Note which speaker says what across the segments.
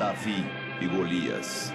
Speaker 1: Davi e Golias.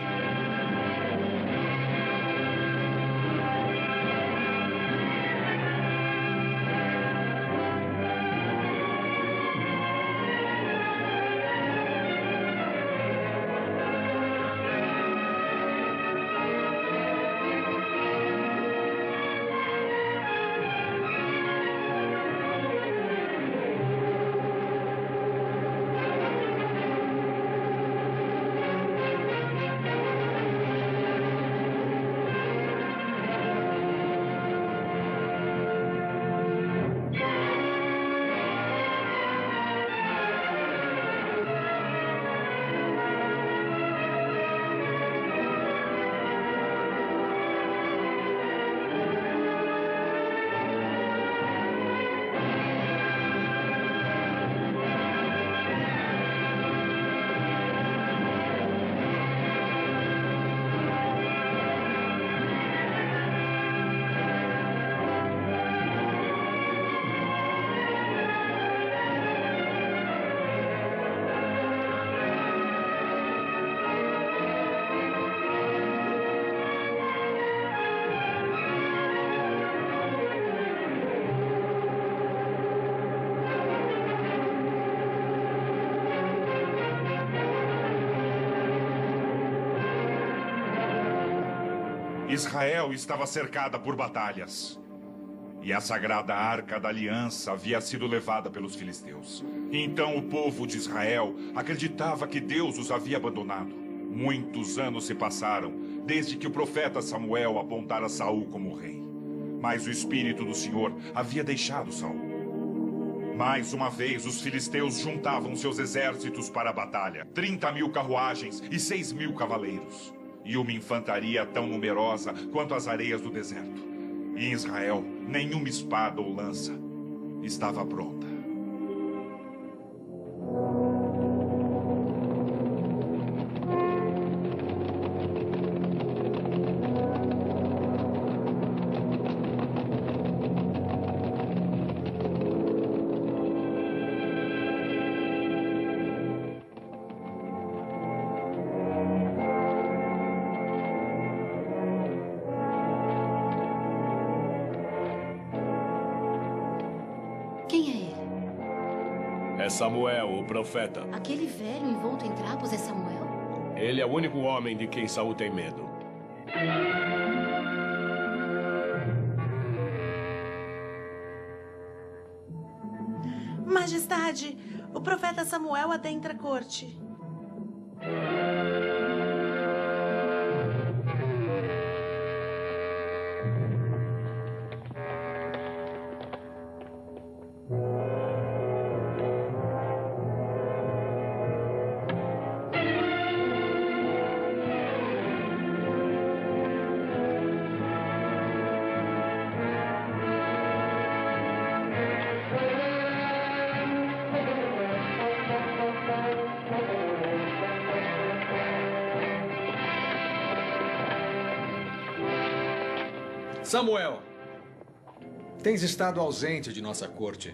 Speaker 2: Israel estava cercada por batalhas. E a sagrada Arca da Aliança havia sido levada pelos filisteus. Então o povo de Israel acreditava que Deus os havia abandonado. Muitos anos se passaram desde que o profeta Samuel apontara Saul como rei. Mas o Espírito do Senhor havia deixado Saul. Mais uma vez, os filisteus juntavam seus exércitos para a batalha. 30.000 carruagens e 6.000 cavaleiros. E uma infantaria tão numerosa quanto as areias do deserto. E em Israel, nenhuma espada ou lança estava pronta.
Speaker 3: Quem é ele?
Speaker 4: É Samuel, o profeta.
Speaker 3: Aquele velho envolto em trapos é Samuel?
Speaker 4: Ele é o único homem de quem Saul tem medo.
Speaker 5: Majestade, o profeta Samuel adentra a corte.
Speaker 6: Samuel, tens estado ausente de nossa corte.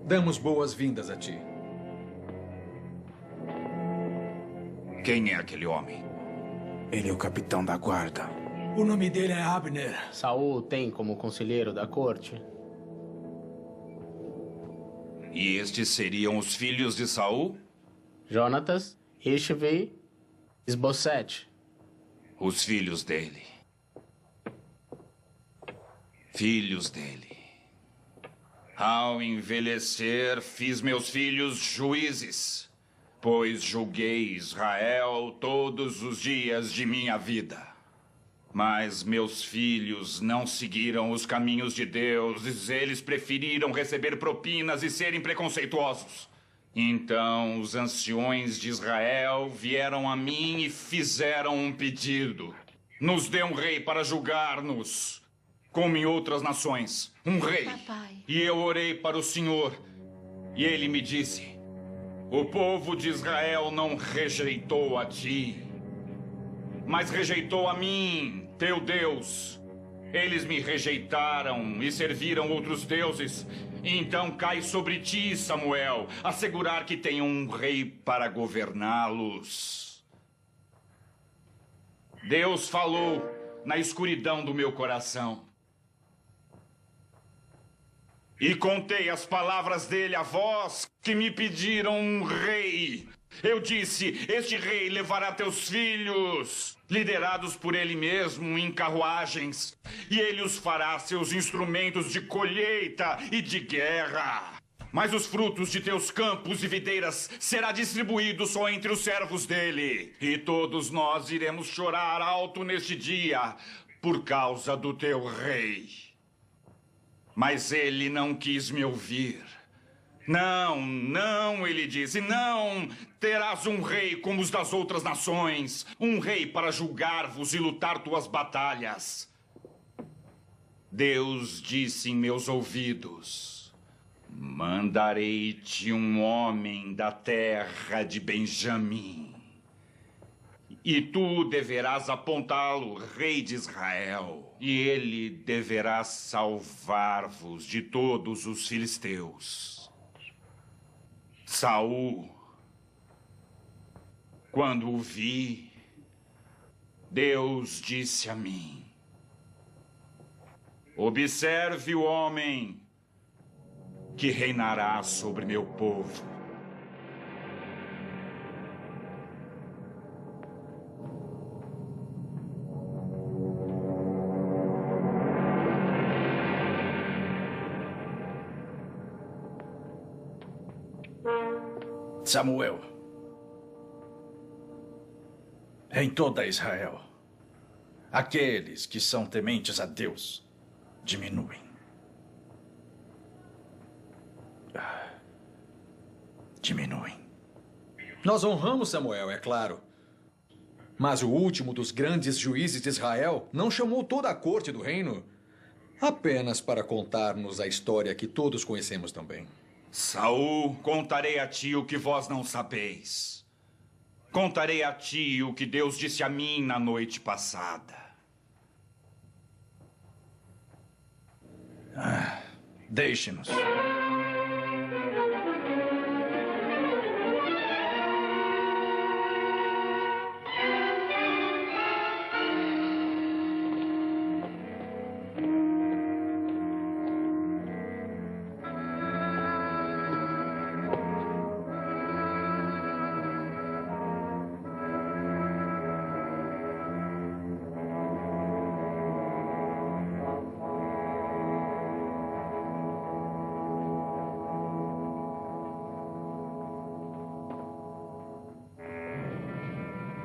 Speaker 6: Damos boas-vindas a ti.
Speaker 2: Quem é aquele homem?
Speaker 7: Ele é o capitão da guarda.
Speaker 8: O nome dele é Abner.
Speaker 9: Saul tem como conselheiro da corte.
Speaker 1: E estes seriam os filhos de Saul?
Speaker 9: Jonatas, Ishvi, Esbocete.
Speaker 1: Os filhos dele. Filhos dele. Ao envelhecer, fiz meus filhos juízes, pois julguei Israel todos os dias de minha vida. Mas meus filhos não seguiram os caminhos de Deus, eles preferiram receber propinas e serem preconceituosos. Então os anciões de Israel vieram a mim e fizeram um pedido. Nos dê um rei para julgar-nos, como em outras nações, um rei.
Speaker 3: Papai.
Speaker 1: E eu orei para o Senhor, e ele me disse: o povo de Israel não rejeitou a ti, mas rejeitou a mim, teu Deus. Eles me rejeitaram e serviram outros deuses, Então cai sobre ti, Samuel, assegurar que tenham um rei para governá-los. Deus falou na escuridão do meu coração. E contei as palavras dele a vós que me pediram um rei. Eu disse, este rei levará teus filhos, liderados por ele mesmo, em carruagens, e ele os fará seus instrumentos de colheita e de guerra. Mas os frutos de teus campos e videiras será distribuído só entre os servos dele. E todos nós iremos chorar alto neste dia por causa do teu rei. Mas ele não quis me ouvir. Não, não, ele disse, não terás um rei como os das outras nações, um rei para julgar-vos e lutar tuas batalhas. Deus disse em meus ouvidos, mandarei-te um homem da terra de Benjamim, e tu deverás apontá-lo, rei de Israel, e ele deverá salvar-vos de todos os filisteus. Saul, quando o vi, Deus disse a mim, observe o homem que reinará sobre meu povo.
Speaker 8: Samuel, em toda Israel, aqueles que são tementes a Deus diminuem. Diminuem.
Speaker 6: Nós honramos Samuel, é claro. Mas o último dos grandes juízes de Israel não chamou toda a corte do reino apenas para contar-nos a história que todos conhecemos também.
Speaker 1: Saul, contarei a ti o que vós não sabeis. Contarei a ti o que Deus disse a mim na noite passada.
Speaker 8: Deixe-nos.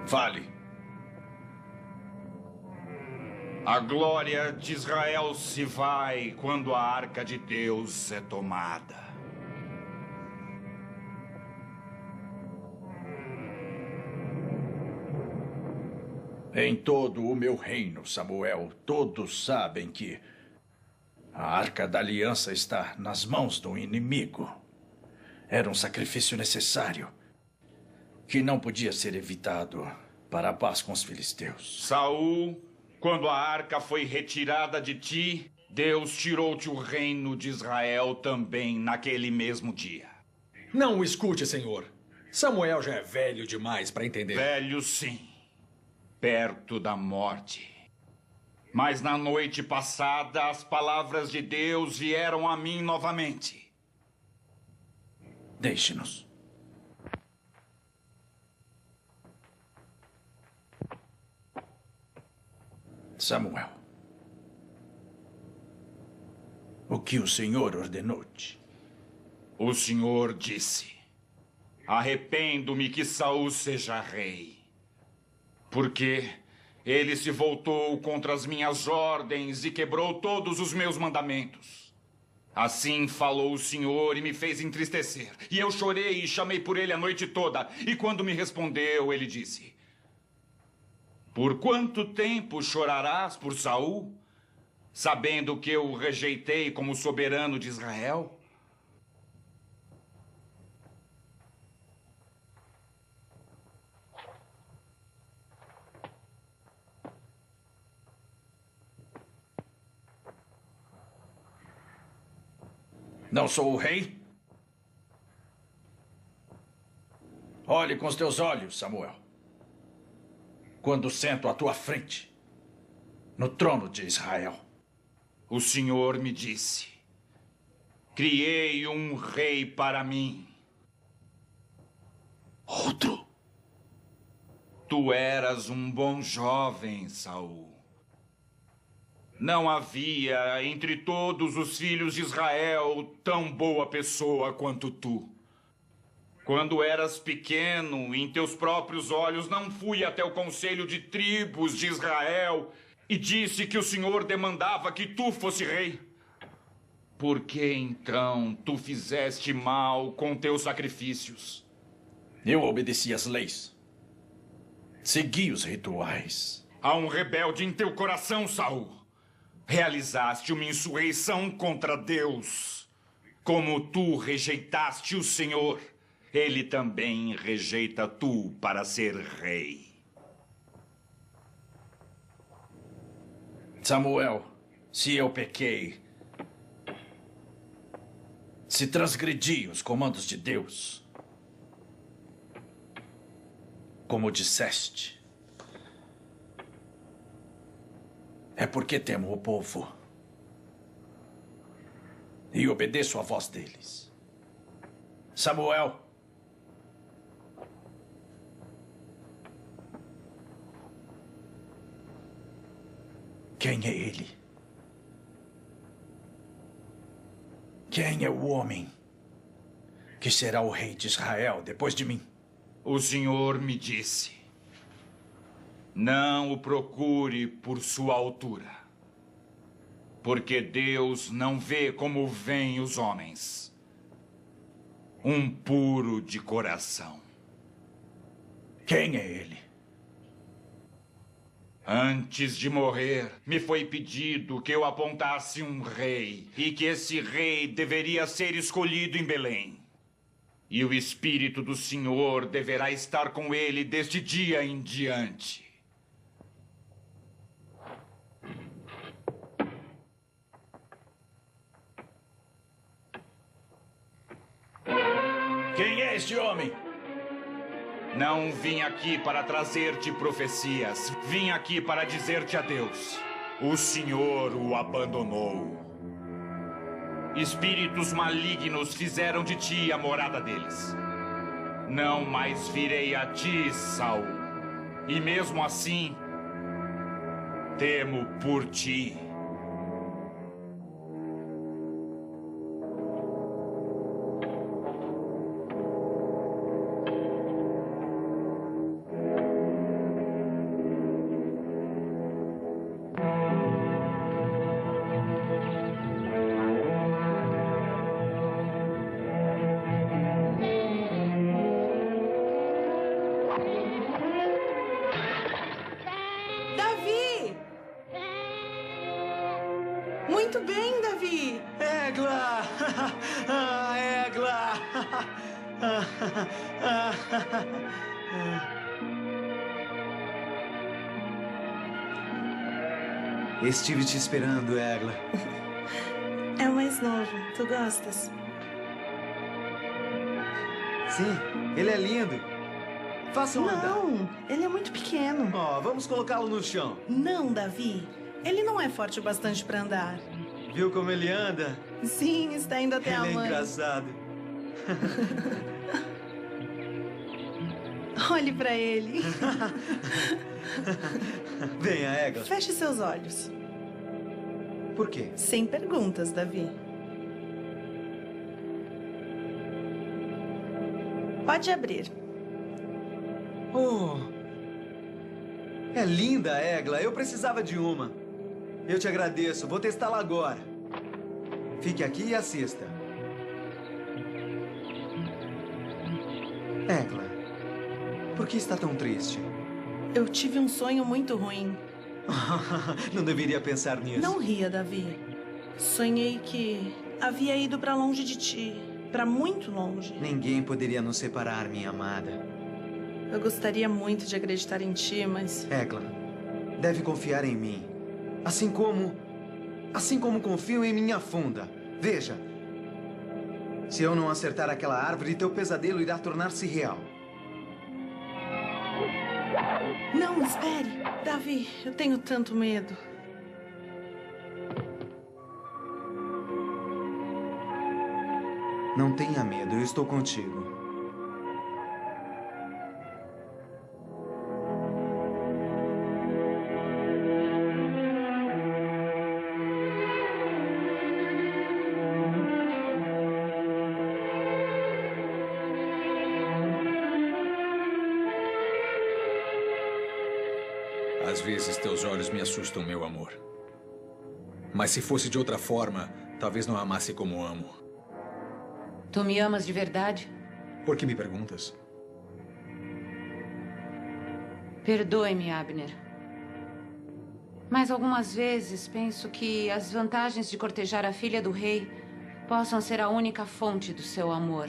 Speaker 8: Fale.
Speaker 1: A glória de Israel se vai quando a arca de Deus é tomada.
Speaker 8: Em todo o meu reino, Samuel, todos sabem que a Arca da Aliança está nas mãos do inimigo. Era um sacrifício necessário que não podia ser evitado para a paz com os filisteus.
Speaker 1: Saul, quando a arca foi retirada de ti, Deus tirou-te o reino de Israel também naquele mesmo dia.
Speaker 6: Não o escute, senhor. Samuel já é velho demais para entender.
Speaker 1: Velho, sim. Perto da morte. Mas na noite passada, as palavras de Deus vieram a mim novamente.
Speaker 8: Deixe-nos. Samuel, o que o Senhor ordenou-te?
Speaker 1: O Senhor disse, arrependo-me que Saul seja rei, porque ele se voltou contra as minhas ordens e quebrou todos os meus mandamentos. Assim falou o Senhor e me fez entristecer. E eu chorei e chamei por ele a noite toda. E quando me respondeu, ele disse, por quanto tempo chorarás por Saul, sabendo que eu o rejeitei como soberano de Israel?
Speaker 8: Não sou o rei? Olhe com os teus olhos, Samuel. Quando sento à tua frente, no trono de Israel.
Speaker 1: O Senhor me disse: criei um rei para mim.
Speaker 8: Outro?
Speaker 1: Tu eras um bom jovem, Saul. Não havia entre todos os filhos de Israel tão boa pessoa quanto tu. Quando eras pequeno, em teus próprios olhos, não fui até o conselho de tribos de Israel e disse que o Senhor demandava que tu fosse rei. Por que então tu fizeste mal com teus sacrifícios?
Speaker 8: Eu obedeci às leis. Segui os rituais.
Speaker 1: Há um rebelde em teu coração, Saul. Realizaste uma insurreição contra Deus. Como tu rejeitaste o Senhor, ele também rejeita tu para ser rei.
Speaker 8: Samuel, se eu pequei, se transgredi os comandos de Deus, como disseste, é porque temo o povo e obedeço à voz deles. Samuel, quem é ele? Quem é o homem que será o rei de Israel depois de mim?
Speaker 1: O Senhor me disse: não o procure por sua altura, porque Deus não vê como veem os homens. Um puro de coração.
Speaker 8: Quem é ele?
Speaker 1: Antes de morrer, me foi pedido que eu apontasse um rei e que esse rei deveria ser escolhido em Belém. E o Espírito do Senhor deverá estar com ele deste dia em diante.
Speaker 8: Quem é este homem?
Speaker 1: Não vim aqui para trazer-te profecias. Vim aqui para dizer-te adeus. O Senhor o abandonou. Espíritos malignos fizeram de ti a morada deles. Não mais virei a ti, Saul. E mesmo assim, temo por ti.
Speaker 5: Davi! Muito bem, Davi!
Speaker 6: Egla! Ah, Egla! Estive te esperando, Egla.
Speaker 5: É o mais novo. Tu gostas?
Speaker 6: Sim, ele é lindo. Faça um andar.
Speaker 5: Não, ele é muito pequeno.
Speaker 6: Ó, vamos colocá-lo no chão.
Speaker 5: Não, Davi. Ele não é forte o bastante para andar.
Speaker 6: Viu como ele anda?
Speaker 5: Sim, está indo até a
Speaker 6: Ele é
Speaker 5: mãe.
Speaker 6: engraçado.
Speaker 5: Olhe para ele.
Speaker 6: Venha, Egla.
Speaker 5: Feche seus olhos.
Speaker 6: Por quê?
Speaker 5: Sem perguntas, Davi. Pode abrir.
Speaker 6: Oh! É linda, Egla. Eu precisava de uma. Eu te agradeço. Vou testá-la agora. Fique aqui e assista. Egla, por que está tão triste?
Speaker 5: Eu tive um sonho muito ruim.
Speaker 6: Não deveria pensar nisso.
Speaker 5: Não ria, Davi. Sonhei que havia ido para longe de ti. Para muito longe.
Speaker 6: Ninguém poderia nos separar, minha amada.
Speaker 5: Eu gostaria muito de acreditar em ti, mas...
Speaker 6: Egla, deve confiar em mim. Assim como confio em minha funda. Veja,
Speaker 10: Se eu não acertar aquela árvore, teu pesadelo irá tornar-se real.
Speaker 5: Não, espere. Davi, eu tenho tanto medo.
Speaker 10: Não tenha medo, eu estou contigo.
Speaker 6: Às vezes teus olhos me assustam, meu amor. Mas se fosse de outra forma, talvez não amasse como amo.
Speaker 3: Tu me amas de verdade?
Speaker 6: Por que me perguntas?
Speaker 3: Perdoe-me, Abner. Mas algumas vezes penso que as vantagens de cortejar a filha do rei possam ser a única fonte do seu amor.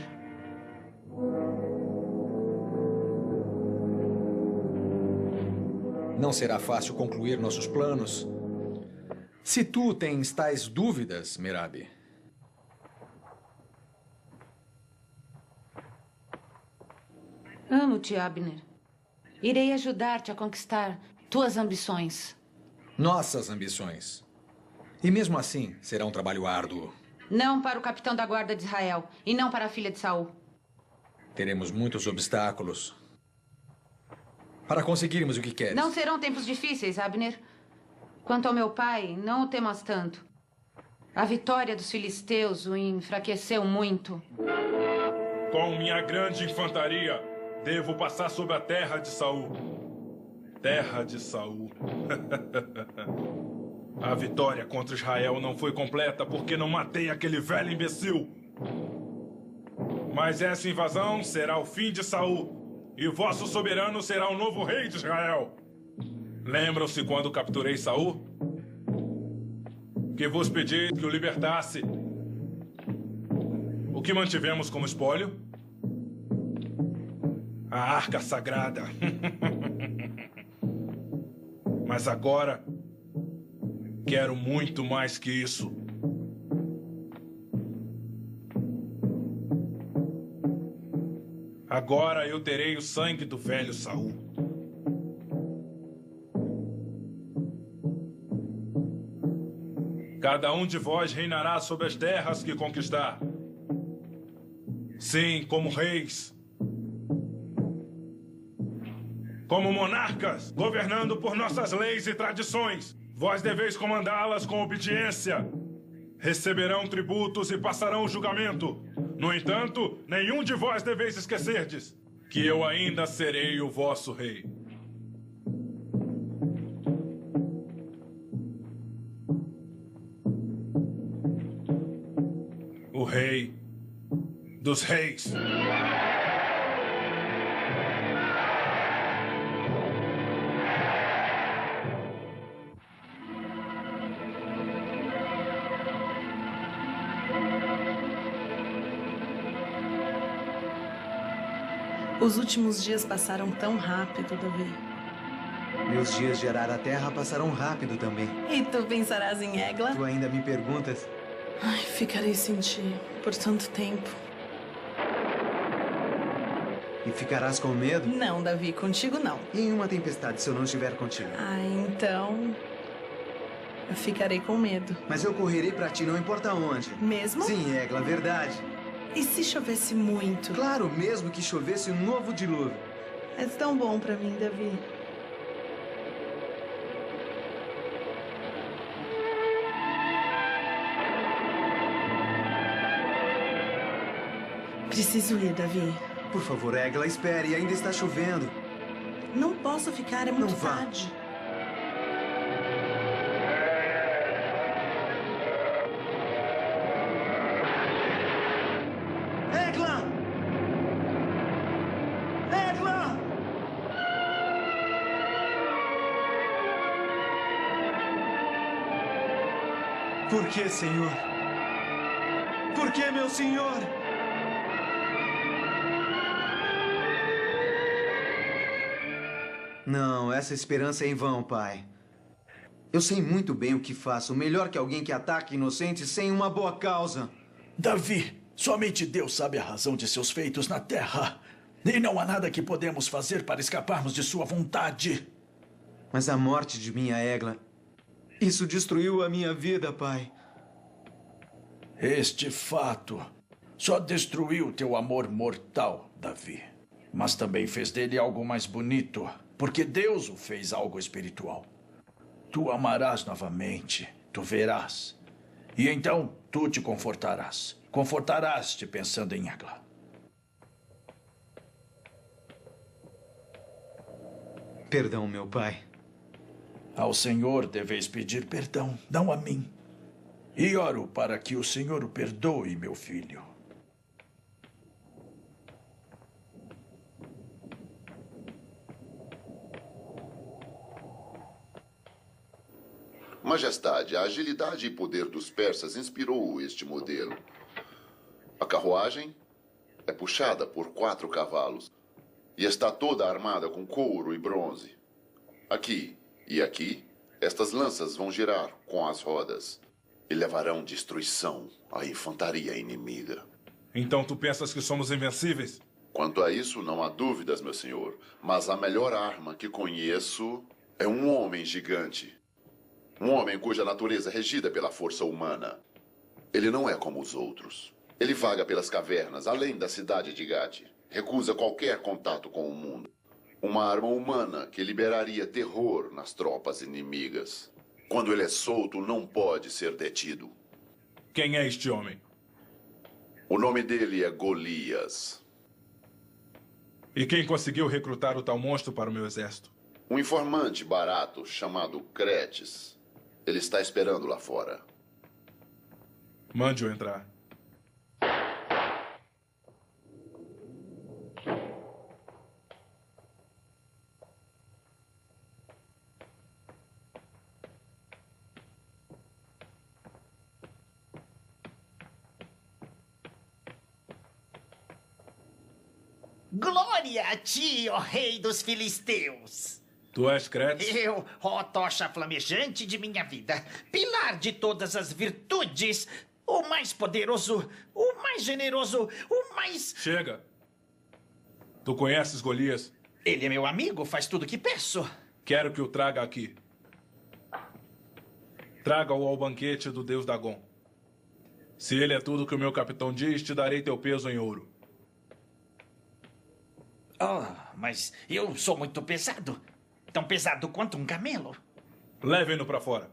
Speaker 6: Não será fácil concluir nossos planos. Se tu tens tais dúvidas, Merab.
Speaker 3: Amo-te, Abner. Irei ajudar-te a conquistar tuas ambições.
Speaker 6: Nossas ambições. E mesmo assim, será um trabalho árduo.
Speaker 3: Não para o capitão da guarda de Israel e não para a filha de Saul.
Speaker 6: Teremos muitos obstáculos para conseguirmos o que queres.
Speaker 3: Não serão tempos difíceis, Abner. Quanto ao meu pai, não o temas tanto. A vitória dos filisteus o enfraqueceu muito.
Speaker 11: Com minha grande infantaria, devo passar sobre a terra de Saul. Terra de Saul. A vitória contra Israel não foi completa porque não matei aquele velho imbecil. Mas essa invasão será o fim de Saul. E vosso soberano será o novo rei de Israel. Lembram-se quando capturei Saul? Que vos pedi que o libertasse. O que mantivemos como espólio? A arca sagrada. Mas agora, quero muito mais que isso. Agora eu terei o sangue do velho Saul. Cada um de vós reinará sobre as terras que conquistar. Sim, como reis. Como monarcas, governando por nossas leis e tradições. Vós deveis comandá-las com obediência. Receberão tributos e passarão o julgamento. No entanto, nenhum de vós deveis esquecerdes que eu ainda serei o vosso rei. O rei dos reis.
Speaker 5: Os últimos dias passaram tão rápido, Davi.
Speaker 10: Meus dias de arar a terra passaram rápido também.
Speaker 5: E tu pensarás em Egla?
Speaker 10: Tu ainda me perguntas?
Speaker 5: Ai, ficarei sem ti por tanto tempo.
Speaker 10: E ficarás com medo?
Speaker 5: Não, Davi, contigo não.
Speaker 10: E em uma tempestade se eu não estiver contigo?
Speaker 5: Ah, então... eu ficarei com medo.
Speaker 10: Mas eu correrei pra ti, não importa onde.
Speaker 5: Mesmo?
Speaker 10: Sim, Egla, verdade.
Speaker 5: E se chovesse muito?
Speaker 10: Claro, mesmo que chovesse um novo dilúvio.
Speaker 5: És tão bom pra mim, Davi. Preciso ir, Davi.
Speaker 10: Por favor, Egla, espere. Ainda está chovendo.
Speaker 5: Não posso ficar, é muito tarde.
Speaker 10: Egla! Egla! Por que, Senhor? Por que, meu Senhor? Não, essa esperança é em vão, pai. Eu sei muito bem o que faço. Melhor que alguém que ataque inocentes sem uma boa causa.
Speaker 8: Davi, Somente Deus sabe a razão de seus feitos na terra. E não há nada que podemos fazer para escaparmos de sua vontade.
Speaker 10: Mas a morte de minha Egla... Isso destruiu a minha vida, pai.
Speaker 8: Este fato só destruiu teu amor mortal, Davi. Mas também fez dele algo mais bonito, porque Deus o fez algo espiritual. Tu amarás novamente, tu verás. E então tu te confortarás. Confortarás-te pensando em Egla.
Speaker 10: Perdão, meu pai.
Speaker 8: Ao Senhor deveis pedir perdão, não a mim. E oro para que o Senhor o perdoe, meu filho.
Speaker 12: Majestade, a agilidade e poder dos persas inspirou este modelo. A carruagem é puxada por 4 cavalos e está toda armada com couro e bronze. Aqui e aqui, estas lanças vão girar com as rodas e levarão destruição à infantaria inimiga.
Speaker 11: Então tu pensas que somos invencíveis?
Speaker 12: Quanto a isso, não há dúvidas, meu senhor. Mas a melhor arma que conheço é um homem gigante. Um homem cuja natureza é regida pela força humana. Ele não é como os outros. Ele vaga pelas cavernas, além da cidade de Gade. Recusa qualquer contato com o mundo. Uma arma humana que liberaria terror nas tropas inimigas. Quando ele é solto, não pode ser detido.
Speaker 11: Quem é este homem?
Speaker 12: O nome dele é Golias.
Speaker 11: E quem conseguiu recrutar o tal monstro para o meu exército?
Speaker 12: Um informante barato chamado Cretes. Ele está esperando lá fora.
Speaker 11: Mande-o entrar.
Speaker 13: Glória a ti, ó rei dos filisteus!
Speaker 11: Tu és Cretes?
Speaker 13: Eu, ó tocha flamejante de minha vida, pilar de todas as virtudes, o mais poderoso, o mais generoso, o mais...
Speaker 11: Chega! Tu conheces Golias?
Speaker 13: Ele é meu amigo, faz tudo o que peço.
Speaker 11: Quero que o traga aqui. Traga-o ao banquete do deus Dagon. Se ele é tudo que o meu capitão diz, te darei teu peso em ouro.
Speaker 13: Oh, mas eu sou muito pesado. Tão pesado quanto um camelo.
Speaker 11: Levem-no para fora.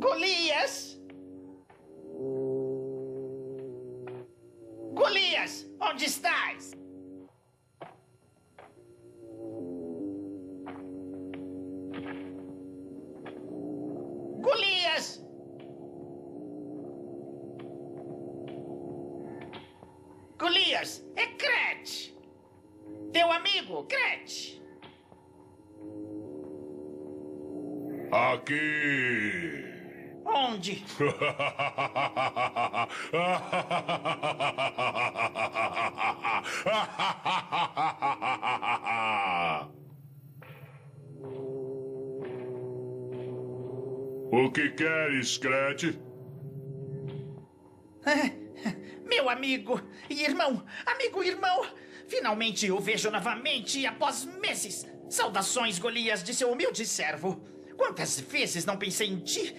Speaker 13: Golias! Golias, onde estás? Golias! Golias, é Cretes! Teu amigo, Cretes!
Speaker 11: Aqui!
Speaker 13: Onde?
Speaker 11: O que queres, Cretes?
Speaker 13: Meu amigo e irmão, amigo e irmão, finalmente o vejo novamente após meses. Saudações, Golias, de seu humilde servo. Quantas vezes não pensei em ti?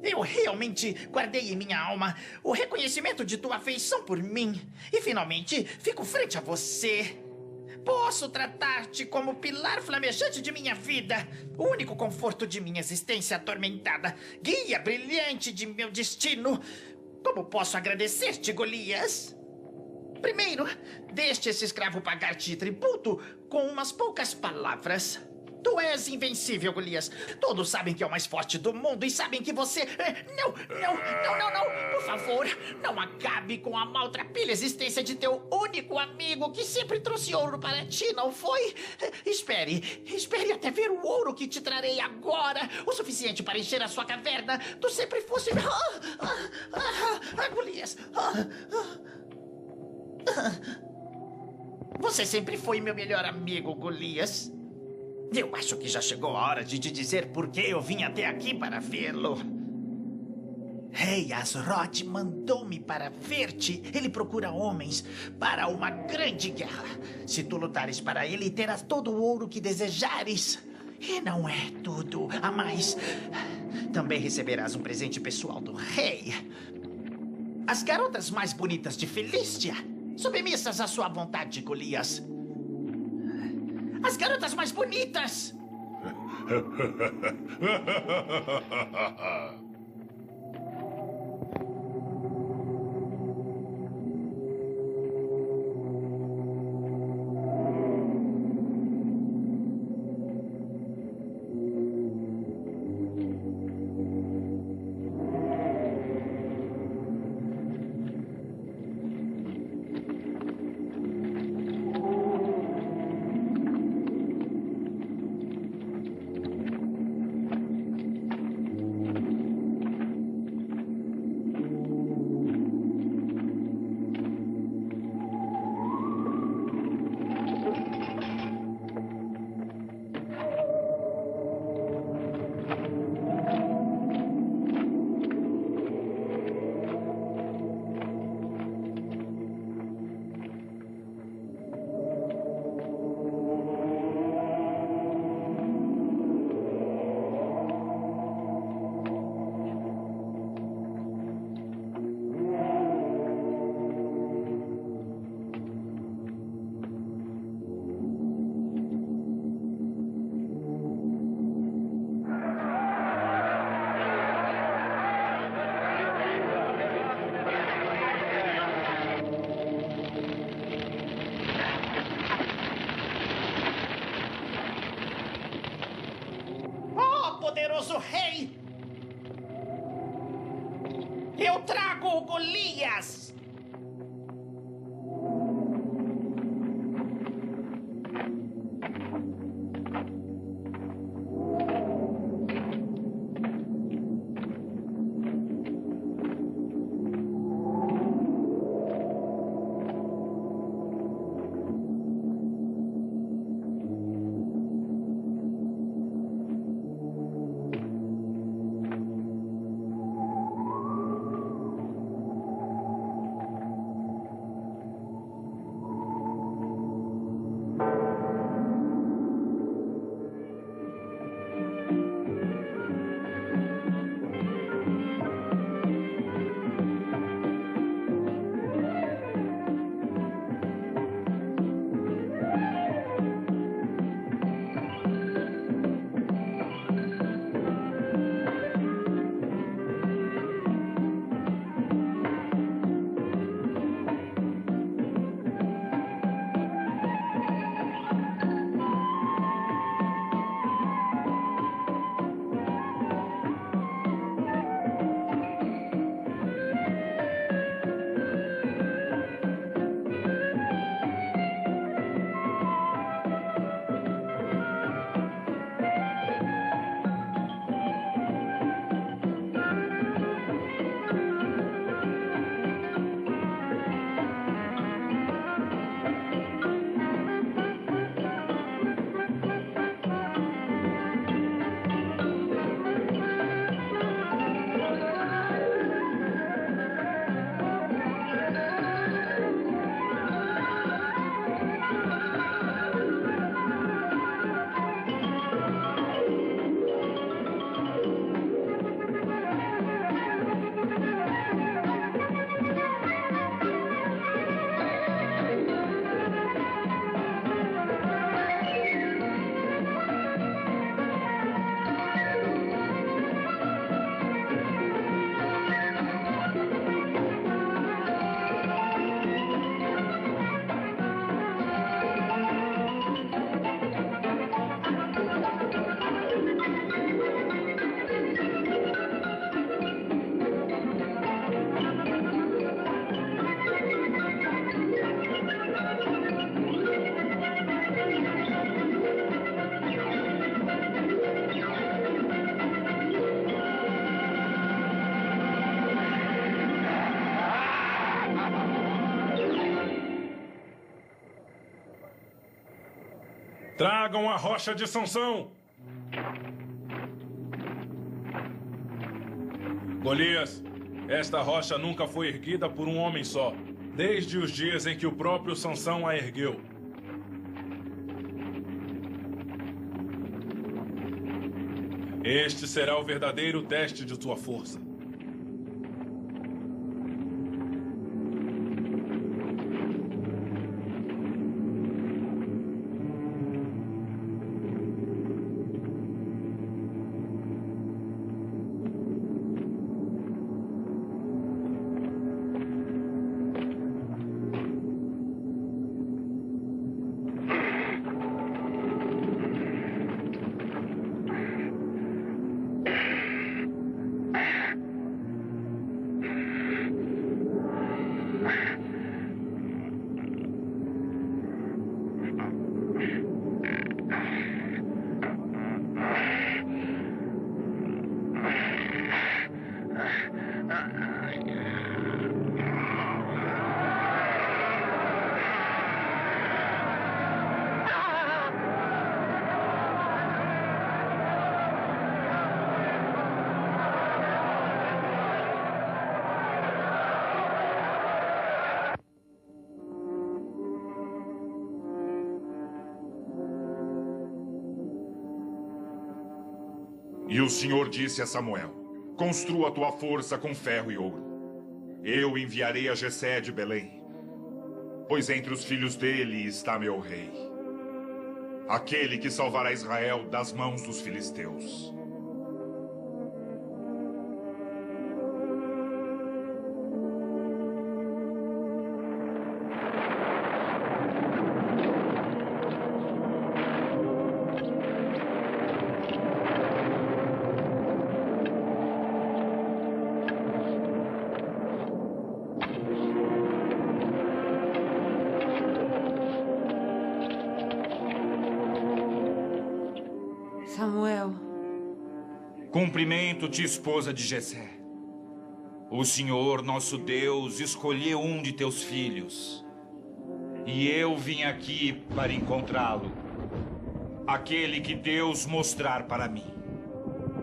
Speaker 13: Eu realmente guardei em minha alma o reconhecimento de tua afeição por mim. E finalmente fico frente a você. Posso tratar-te como pilar flamejante de minha vida, o único conforto de minha existência atormentada, guia brilhante de meu destino. Como posso agradecer-te, Golias? Primeiro, deixe esse escravo pagar-te tributo com umas poucas palavras. Tu és invencível, Golias. Todos sabem que é o mais forte do mundo e sabem que você... Não! Por favor, não acabe com a maltrapilha existência de teu único amigo que sempre trouxe ouro para ti, não foi? Espere até ver o ouro que te trarei agora. O suficiente para encher a sua caverna. Tu sempre fosse... Golias... Você sempre foi meu melhor amigo, Golias. Eu acho que já chegou a hora de te dizer por que eu vim até aqui para vê-lo. Rei Asrod mandou-me para ver-te. Ele procura homens para uma grande guerra. Se tu lutares para ele, terás todo o ouro que desejares. E não é tudo. A mais, também receberás um presente pessoal do rei. As garotas mais bonitas de Felístia, submissas à sua vontade, Golias. As garotas mais bonitas! Poderoso rei! Eu trago o Golias!
Speaker 11: Tragam a rocha de Sansão! Golias, esta rocha nunca foi erguida por um homem só, desde os dias em que o próprio Sansão a ergueu. Este será o verdadeiro teste de tua força.
Speaker 2: E o Senhor disse a Samuel: construa a tua força com ferro e ouro. Eu enviarei a Jessé de Belém, pois entre os filhos dele está meu rei, aquele que salvará Israel das mãos dos filisteus.
Speaker 3: Samuel.
Speaker 1: Cumprimento-te, esposa de Jessé. O Senhor, nosso Deus, escolheu um de teus filhos. E eu vim aqui para encontrá-lo. Aquele que Deus mostrar para mim.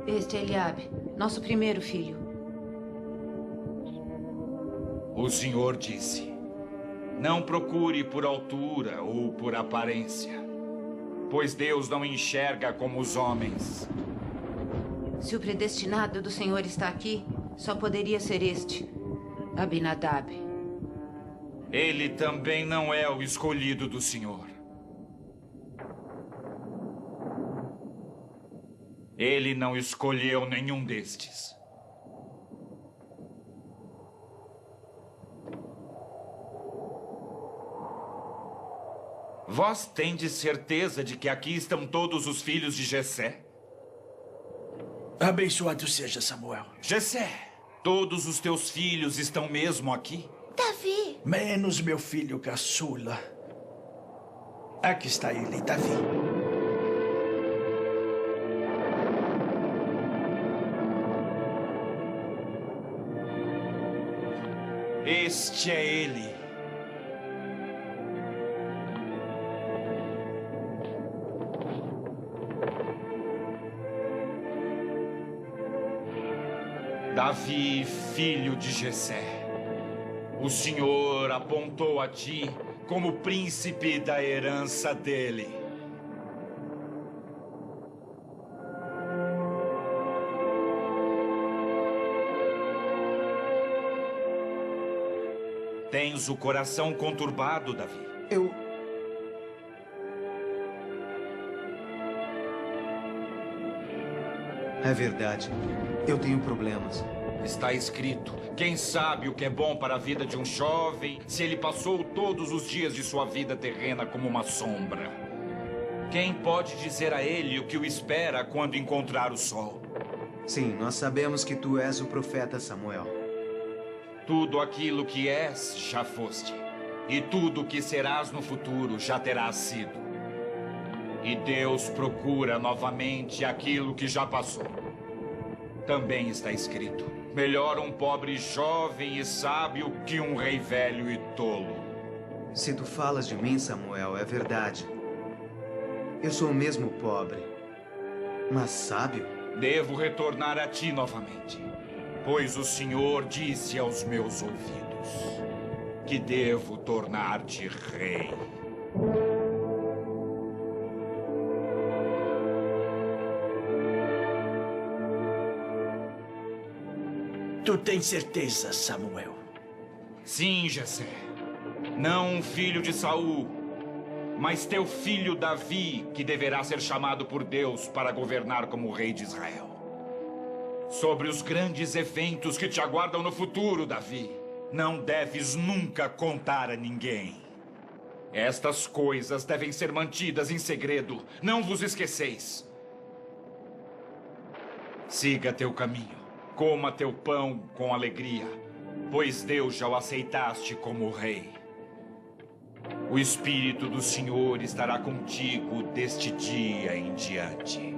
Speaker 3: Este é Eliabe, nosso primeiro filho.
Speaker 1: O Senhor disse: não procure por altura ou por aparência, pois Deus não enxerga como os homens.
Speaker 3: Se o predestinado do Senhor está aqui, só poderia ser este, Abinadab.
Speaker 1: Ele também não é o escolhido do Senhor. Ele não escolheu nenhum destes. Vós tendes certeza de que aqui estão todos os filhos de Jessé?
Speaker 8: Abençoado seja Samuel.
Speaker 1: Jessé, todos os teus filhos estão mesmo aqui?
Speaker 14: Davi.
Speaker 8: Menos meu filho caçula. Aqui está ele, Davi.
Speaker 1: Este é ele. Davi, filho de Jessé, o Senhor apontou a ti como príncipe da herança dele. Tens o coração conturbado, Davi.
Speaker 10: É verdade. Eu tenho problemas.
Speaker 1: Está escrito: quem sabe o que é bom para a vida de um jovem, se ele passou todos os dias de sua vida terrena como uma sombra? Quem pode dizer a ele o que o espera quando encontrar o sol?
Speaker 10: Sim, nós sabemos que tu és o profeta Samuel.
Speaker 1: Tudo aquilo que és, já foste. E tudo o que serás no futuro, já terás sido. E Deus procura novamente aquilo que já passou. Também está escrito: melhor um pobre jovem e sábio que um rei velho e tolo.
Speaker 10: Se tu falas de mim, Samuel, é verdade. Eu sou mesmo pobre, mas sábio.
Speaker 1: Devo retornar a ti novamente, pois o Senhor disse aos meus ouvidos que devo tornar-te rei.
Speaker 8: Tu tens certeza, Samuel?
Speaker 1: Sim, Jessé. Não um filho de Saul, mas teu filho Davi, que deverá ser chamado por Deus para governar como rei de Israel. Sobre os grandes eventos que te aguardam no futuro, Davi, não deves nunca contar a ninguém. Estas coisas devem ser mantidas em segredo. Não vos esqueceis. Siga teu caminho. Coma teu pão com alegria, pois Deus já o aceitaste como rei. O Espírito do Senhor estará contigo deste dia em diante.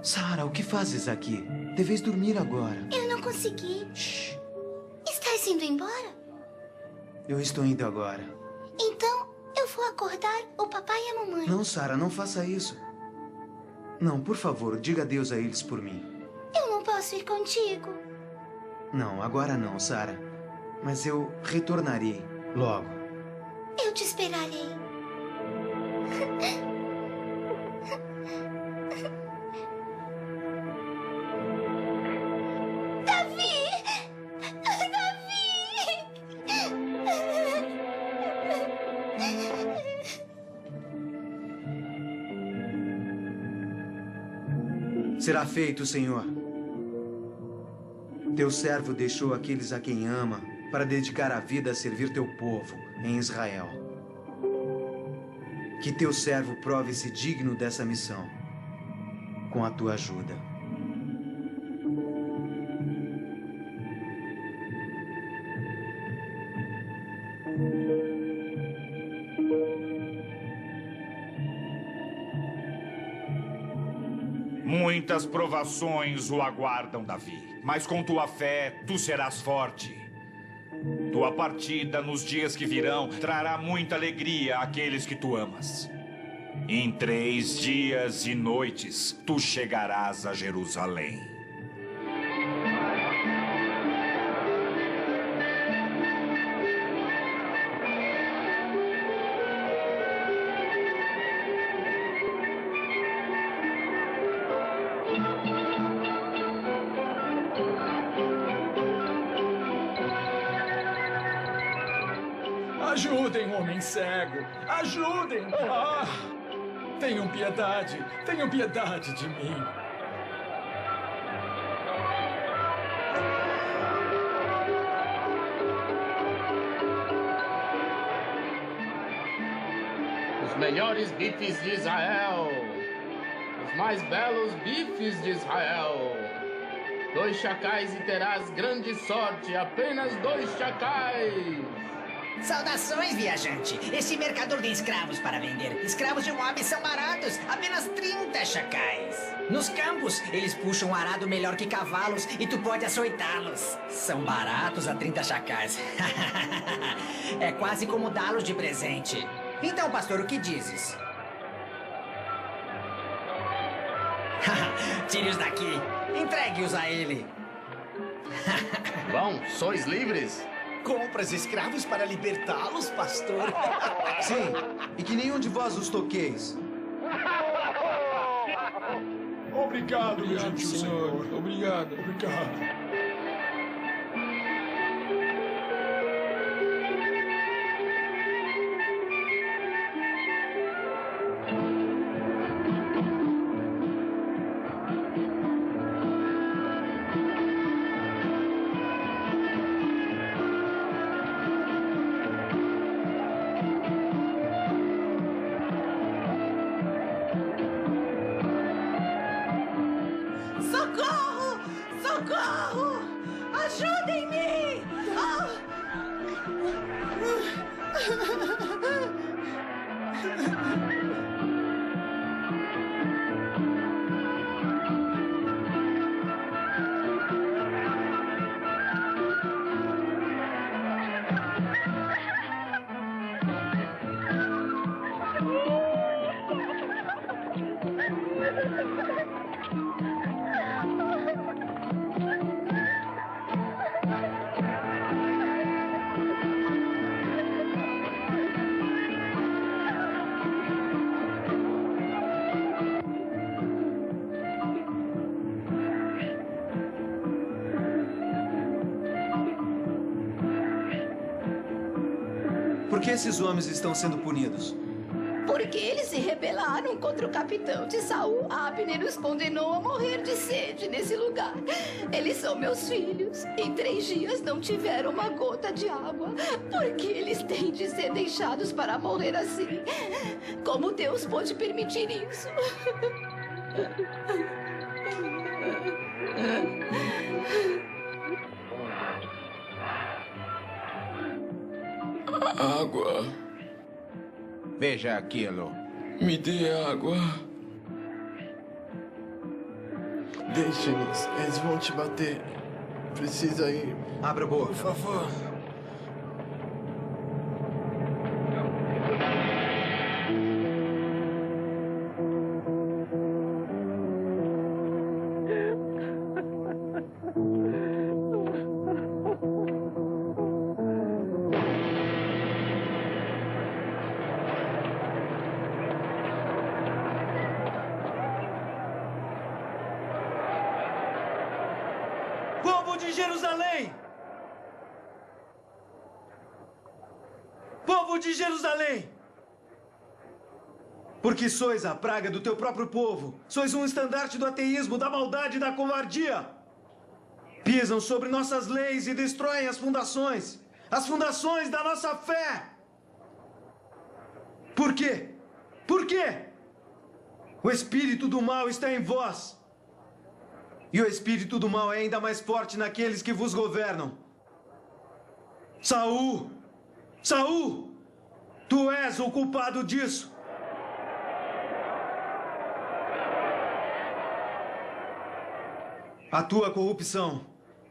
Speaker 10: Sara, o que fazes aqui? Deves dormir agora.
Speaker 14: Eu não consegui.
Speaker 10: Shhh.
Speaker 14: Estás indo embora?
Speaker 10: Eu estou indo agora.
Speaker 14: Então, eu vou acordar o papai e a mamãe.
Speaker 10: Não, Sara, não faça isso. Não, por favor, diga adeus a eles por mim.
Speaker 14: Eu não posso ir contigo.
Speaker 10: Não, agora não, Sara. Mas eu retornarei logo.
Speaker 14: Eu te esperarei.
Speaker 10: Será feito, Senhor. Teu servo deixou aqueles a quem ama para dedicar a vida a servir teu povo em Israel. Que teu servo prove-se digno dessa missão, com a tua ajuda.
Speaker 1: Muitas provações o aguardam, Davi, mas com tua fé tu serás forte. Tua partida nos dias que virão trará muita alegria àqueles que tu amas. Em 3 dias e noites tu chegarás a Jerusalém.
Speaker 6: Ajudem, homem cego! Ajudem! Ah! Tenham piedade de mim.
Speaker 9: Os melhores bifes de Israel. Os mais belos bifes de Israel. 2 chacais e terás grande sorte. Apenas 2 chacais.
Speaker 13: Saudações, viajante. Esse mercador tem escravos para vender. Escravos de Moab são baratos, apenas 30 chacais. Nos campos, eles puxam um arado melhor que cavalos e tu pode açoitá-los. São baratos a 30 chacais. É quase como dá-los de presente. Então, pastor, o que dizes? Tire-os daqui. Entregue-os a ele.
Speaker 9: Bom, sois livres?
Speaker 10: Compras escravos para libertá-los, pastor? Sim, e que nenhum de vós os toqueis.
Speaker 11: Obrigado, meu gentil senhor.
Speaker 4: Obrigado.
Speaker 11: Obrigado.
Speaker 5: Socorro! Socorro! Ajudem-me!
Speaker 10: Por que esses homens estão sendo punidos?
Speaker 15: Porque eles se rebelaram contra o capitão de Saul. Abner os condenou a morrer de sede nesse lugar. Eles são meus filhos. Em 3 dias não tiveram uma gota de água. Por que eles têm de ser deixados para morrer assim? Como Deus pôde permitir isso?
Speaker 16: Água.
Speaker 7: Veja aquilo.
Speaker 16: Me dê água.
Speaker 17: Deixe-nos, eles vão te bater. Precisa ir.
Speaker 10: Abra a boca.
Speaker 17: Por favor.
Speaker 10: Povo de Jerusalém! Povo de Jerusalém! Porque sois a praga do teu próprio povo. Sois um estandarte do ateísmo, da maldade e da covardia. Pisam sobre nossas leis e destroem as fundações da nossa fé. Por quê? Por quê? O espírito do mal está em vós. E o espírito do mal é ainda mais forte naqueles que vos governam. Saul! Saul! Tu és o culpado disso. A tua corrupção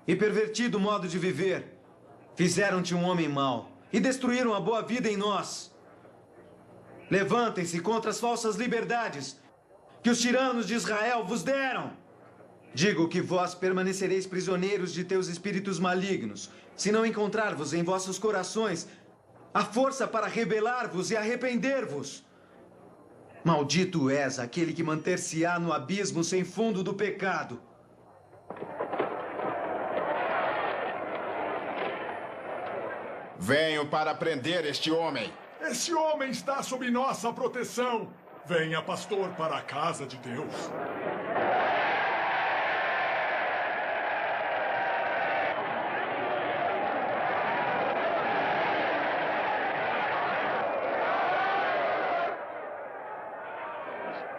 Speaker 10: e pervertido modo de viver fizeram-te um homem mau e destruíram a boa vida em nós. Levantem-se contra as falsas liberdades que os tiranos de Israel vos deram. Digo que vós permanecereis prisioneiros de teus espíritos malignos, se não encontrar-vos em vossos corações a força para rebelar-vos e arrepender-vos. Maldito és aquele que manter-se-á no abismo sem fundo do pecado.
Speaker 7: Venho para prender este homem.
Speaker 11: Esse homem está sob nossa proteção. Venha, pastor, para a casa de Deus.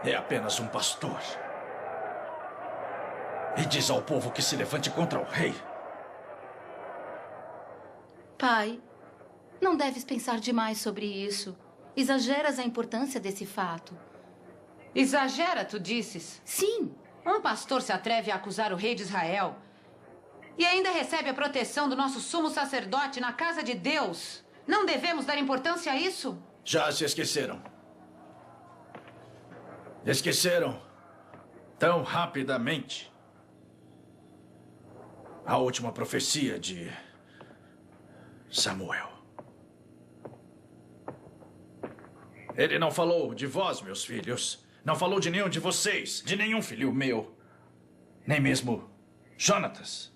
Speaker 8: É apenas um pastor. E diz ao povo que se levante contra o rei.
Speaker 15: Pai, não deves pensar demais sobre isso. Exageras a importância desse fato.
Speaker 3: Exagera, tu disses?
Speaker 15: Sim.
Speaker 3: Um pastor se atreve a acusar o rei de Israel e ainda recebe a proteção do nosso sumo sacerdote na casa de Deus. Não devemos dar importância a isso?
Speaker 8: Já se esqueceram. Esqueceram tão rapidamente. A última profecia de Samuel. Ele não falou de vós, meus filhos. Não falou de nenhum de vocês, de nenhum filho meu. Nem mesmo Jonatas.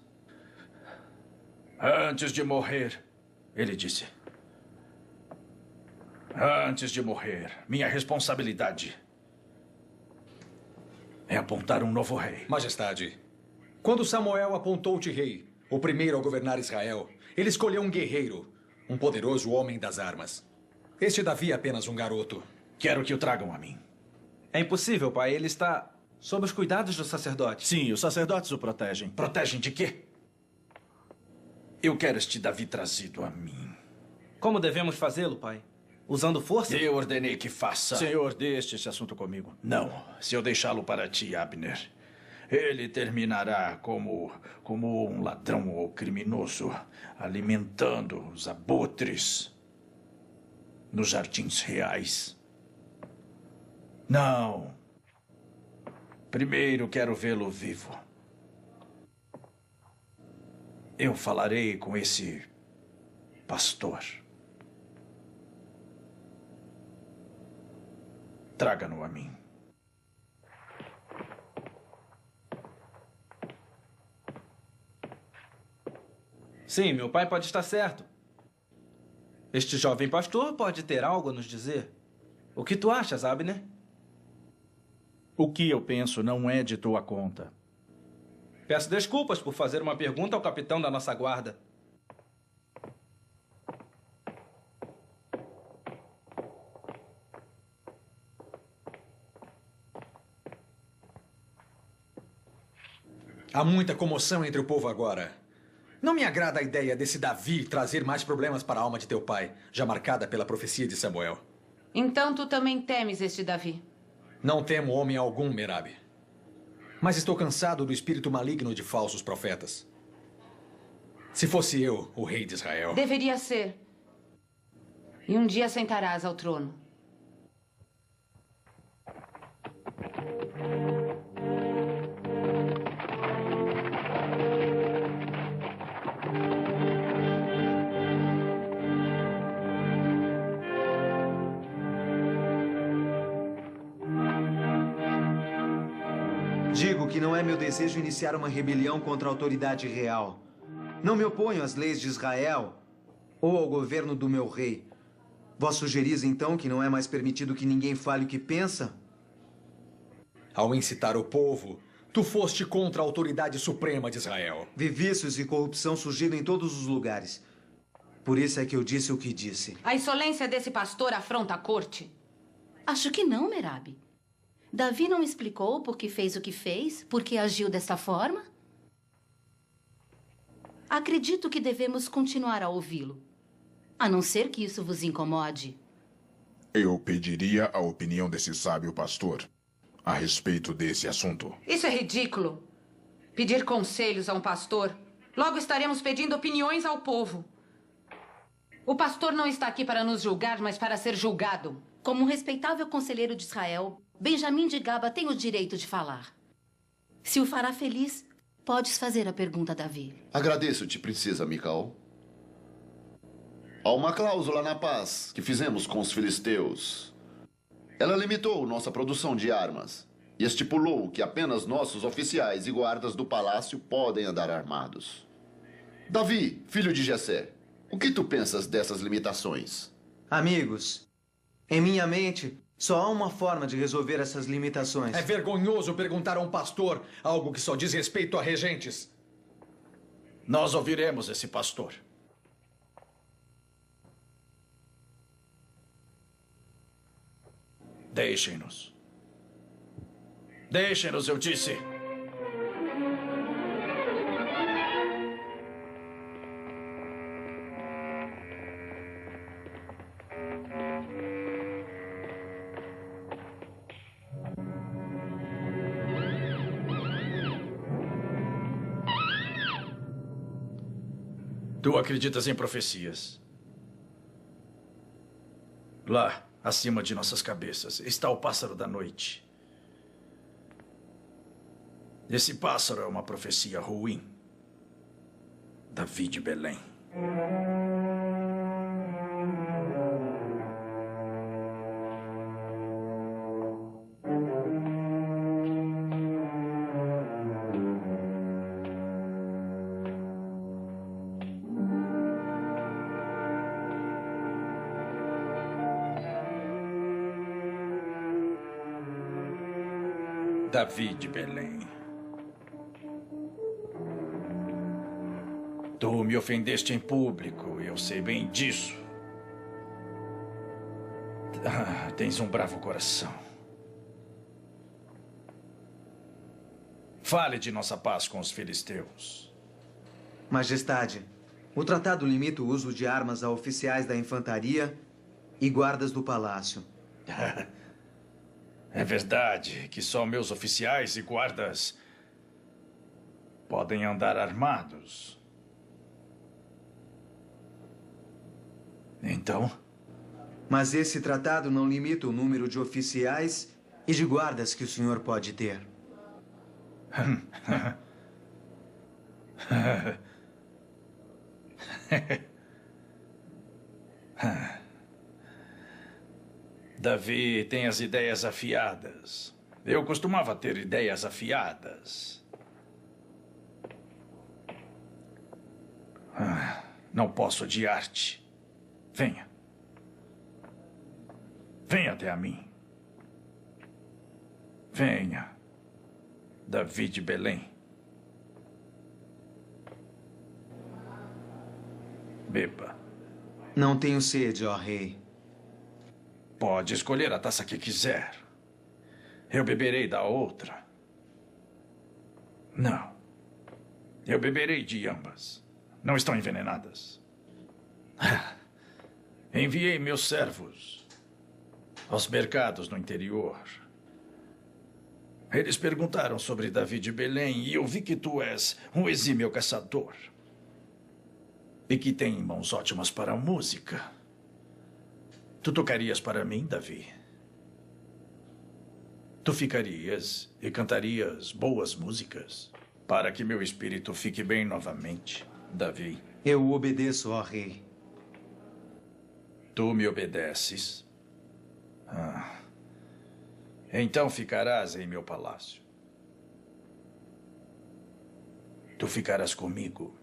Speaker 8: Antes de morrer, ele disse: antes de morrer, minha responsabilidade é apontar um novo rei.
Speaker 6: Majestade, quando Samuel apontou-te rei, o primeiro a governar Israel, ele escolheu um guerreiro, um poderoso homem das armas. Este Davi é apenas um garoto.
Speaker 8: Quero que o tragam a mim.
Speaker 18: É impossível, pai. Ele está sob os cuidados dos sacerdotes.
Speaker 8: Sim, os sacerdotes o protegem. Protegem de quê? Eu quero este Davi trazido a mim.
Speaker 18: Como devemos fazê-lo, pai? Usando força?
Speaker 8: Eu ordenei que faça.
Speaker 18: Senhor, deixe esse assunto comigo.
Speaker 8: Não. Se eu deixá-lo para ti, Abner, ele terminará como um ladrão ou criminoso, alimentando os abutres nos jardins reais. Não. Primeiro quero vê-lo vivo. Eu falarei com esse pastor. Traga-no a mim.
Speaker 18: Sim, meu pai pode estar certo. Este jovem pastor pode ter algo a nos dizer. O que tu achas, Abner?
Speaker 8: O que eu penso não é de tua conta.
Speaker 18: Peço desculpas por fazer uma pergunta ao capitão da nossa guarda.
Speaker 6: Há muita comoção entre o povo agora. Não me agrada a ideia desse Davi trazer mais problemas para a alma de teu pai, já marcada pela profecia de Samuel.
Speaker 3: Então tu também temes este Davi?
Speaker 6: Não temo homem algum, Merabe. Mas estou cansado do espírito maligno de falsos profetas. Se fosse eu, o rei de Israel...
Speaker 3: Deveria ser. E um dia sentarás ao trono.
Speaker 10: Digo que não é meu desejo iniciar uma rebelião contra a autoridade real. Não me oponho às leis de Israel ou ao governo do meu rei. Vós sugeris, então, que não é mais permitido que ninguém fale o que pensa?
Speaker 6: Ao incitar o povo, tu foste contra a autoridade suprema de Israel.
Speaker 10: Vi vícios e corrupção surgindo em todos os lugares. Por isso é que eu disse o que disse.
Speaker 3: A insolência desse pastor afronta a corte?
Speaker 15: Acho que não, Merabe. Davi não explicou por que fez o que fez, por que agiu desta forma? Acredito que devemos continuar a ouvi-lo, a não ser que isso vos incomode.
Speaker 19: Eu pediria a opinião desse sábio pastor a respeito desse assunto.
Speaker 3: Isso é ridículo. Pedir conselhos a um pastor. Logo estaremos pedindo opiniões ao povo. O pastor não está aqui para nos julgar, mas para ser julgado.
Speaker 15: Como um respeitável conselheiro de Israel, Benjamim de Gaba tem o direito de falar. Se o fará feliz, podes fazer a pergunta a Davi.
Speaker 12: Agradeço-te, princesa Mical. Há uma cláusula na paz que fizemos com os filisteus. Ela limitou nossa produção de armas e estipulou que apenas nossos oficiais e guardas do palácio podem andar armados. Davi, filho de Jessé, o que tu pensas dessas limitações?
Speaker 10: Amigos, em minha mente, só há uma forma de resolver essas limitações.
Speaker 6: É vergonhoso perguntar a um pastor algo que só diz respeito a regentes.
Speaker 8: Nós ouviremos esse pastor. Deixem-nos. Deixem-nos, eu disse. Tu acreditas em profecias? Lá, acima de nossas cabeças, está o pássaro da noite. Esse pássaro é uma profecia ruim. Davi de Belém. Davi de Belém. Tu me ofendeste em público, eu sei bem disso. Tens um bravo coração. Fale de nossa paz com os filisteus.
Speaker 10: Majestade, o tratado limita o uso de armas a oficiais da infantaria e guardas do palácio.
Speaker 8: É verdade que só meus oficiais e guardas podem andar armados. Então?
Speaker 10: Mas esse tratado não limita o número de oficiais e de guardas que o senhor pode ter.
Speaker 8: Davi tem as ideias afiadas. Eu costumava ter ideias afiadas. Não posso odiar-te. Venha. Venha até a mim. Venha, Davi de Belém. Beba.
Speaker 10: Não tenho sede, ó rei.
Speaker 8: Pode escolher a taça que quiser. Eu beberei da outra. Não. Eu beberei de ambas. Não estão envenenadas. Enviei meus servos aos mercados no interior. Eles perguntaram sobre Davi de Belém e eu vi que tu és um exímio caçador. E que tem mãos ótimas para a música. Tu tocarias para mim, Davi? Tu ficarias e cantarias boas músicas para que meu espírito fique bem novamente, Davi?
Speaker 10: Eu obedeço, ó rei.
Speaker 8: Tu me obedeces? Então ficarás em meu palácio. Tu ficarás comigo,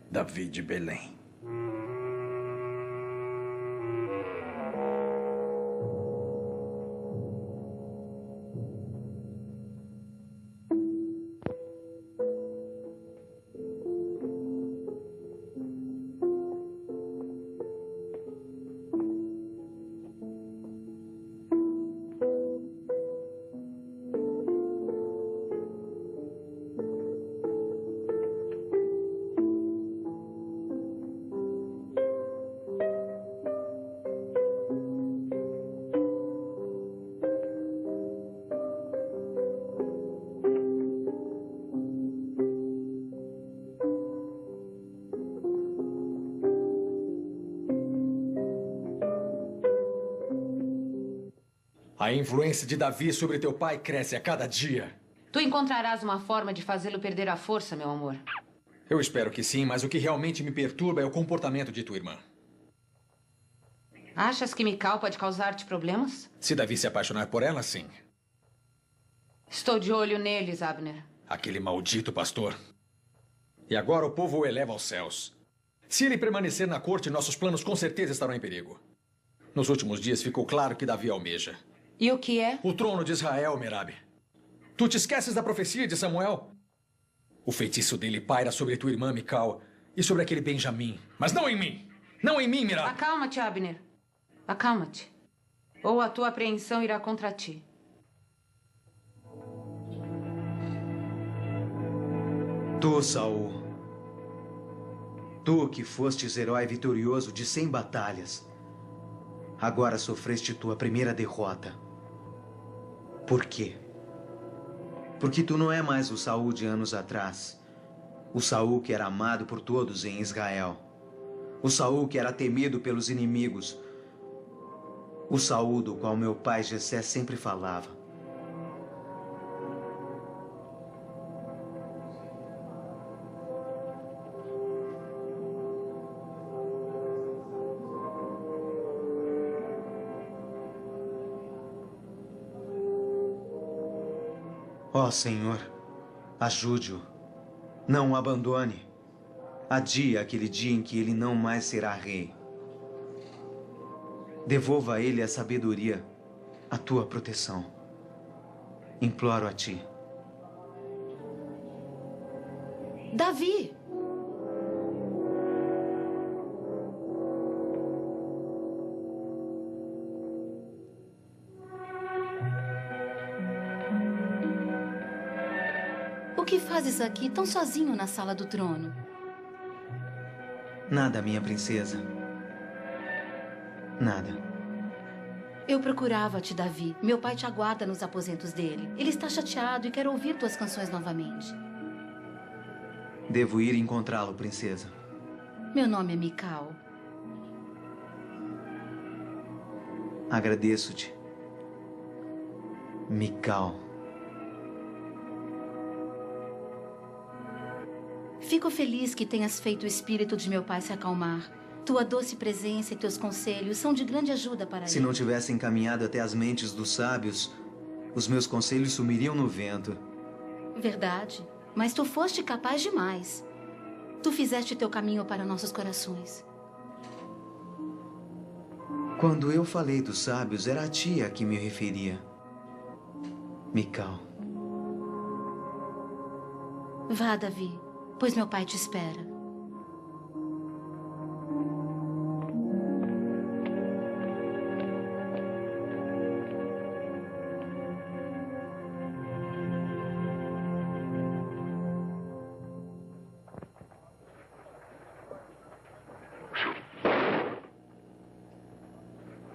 Speaker 8: Davi de Belém.
Speaker 6: A influência de Davi sobre teu pai cresce a cada dia.
Speaker 3: Tu encontrarás uma forma de fazê-lo perder a força, meu amor.
Speaker 6: Eu espero que sim, mas o que realmente me perturba é o comportamento de tua irmã.
Speaker 3: Achas que Mikal pode causar-te problemas?
Speaker 6: Se Davi se apaixonar por ela, sim.
Speaker 3: Estou de olho neles, Abner.
Speaker 6: Aquele maldito pastor. E agora o povo o eleva aos céus. Se ele permanecer na corte, nossos planos com certeza estarão em perigo. Nos últimos dias ficou claro que Davi almeja.
Speaker 3: E o que é?
Speaker 6: O trono de Israel, Merab. Tu te esqueces da profecia de Samuel? O feitiço dele paira sobre tua irmã Mikal e sobre aquele Benjamim. Mas não em mim! Não em mim, Merab!
Speaker 3: Acalma-te, Abner. Acalma-te. Ou a tua apreensão irá contra ti.
Speaker 10: Tu, Saul. Tu que fostes herói vitorioso de 100 batalhas. Agora sofreste tua primeira derrota. Por quê? Porque tu não é mais o Saul de anos atrás. O Saul que era amado por todos em Israel. O Saul que era temido pelos inimigos. O Saul do qual meu pai Jessé sempre falava. Ó Senhor, ajude-o. Não o abandone. Adie aquele dia em que ele não mais será rei. Devolva a ele a sabedoria, a tua proteção. Imploro a ti.
Speaker 15: Davi! O que fazes aqui tão sozinho na sala do trono?
Speaker 10: Nada, minha princesa. Nada.
Speaker 15: Eu procurava-te, Davi. Meu pai te aguarda nos aposentos dele. Ele está chateado e quer ouvir tuas canções novamente.
Speaker 10: Devo ir encontrá-lo, princesa.
Speaker 15: Meu nome é Mical.
Speaker 10: Agradeço-te. Mical.
Speaker 15: Fico feliz que tenhas feito o espírito de meu pai se acalmar. Tua doce presença e teus conselhos são de grande ajuda para ele.
Speaker 10: Se não tivesse encaminhado até as mentes dos sábios, os meus conselhos sumiriam no vento.
Speaker 15: Verdade. Mas tu foste capaz demais. Tu fizeste teu caminho para nossos corações.
Speaker 10: Quando eu falei dos sábios, era a ti a que me referia. Mical.
Speaker 15: Vá, Davi, pois meu pai te espera.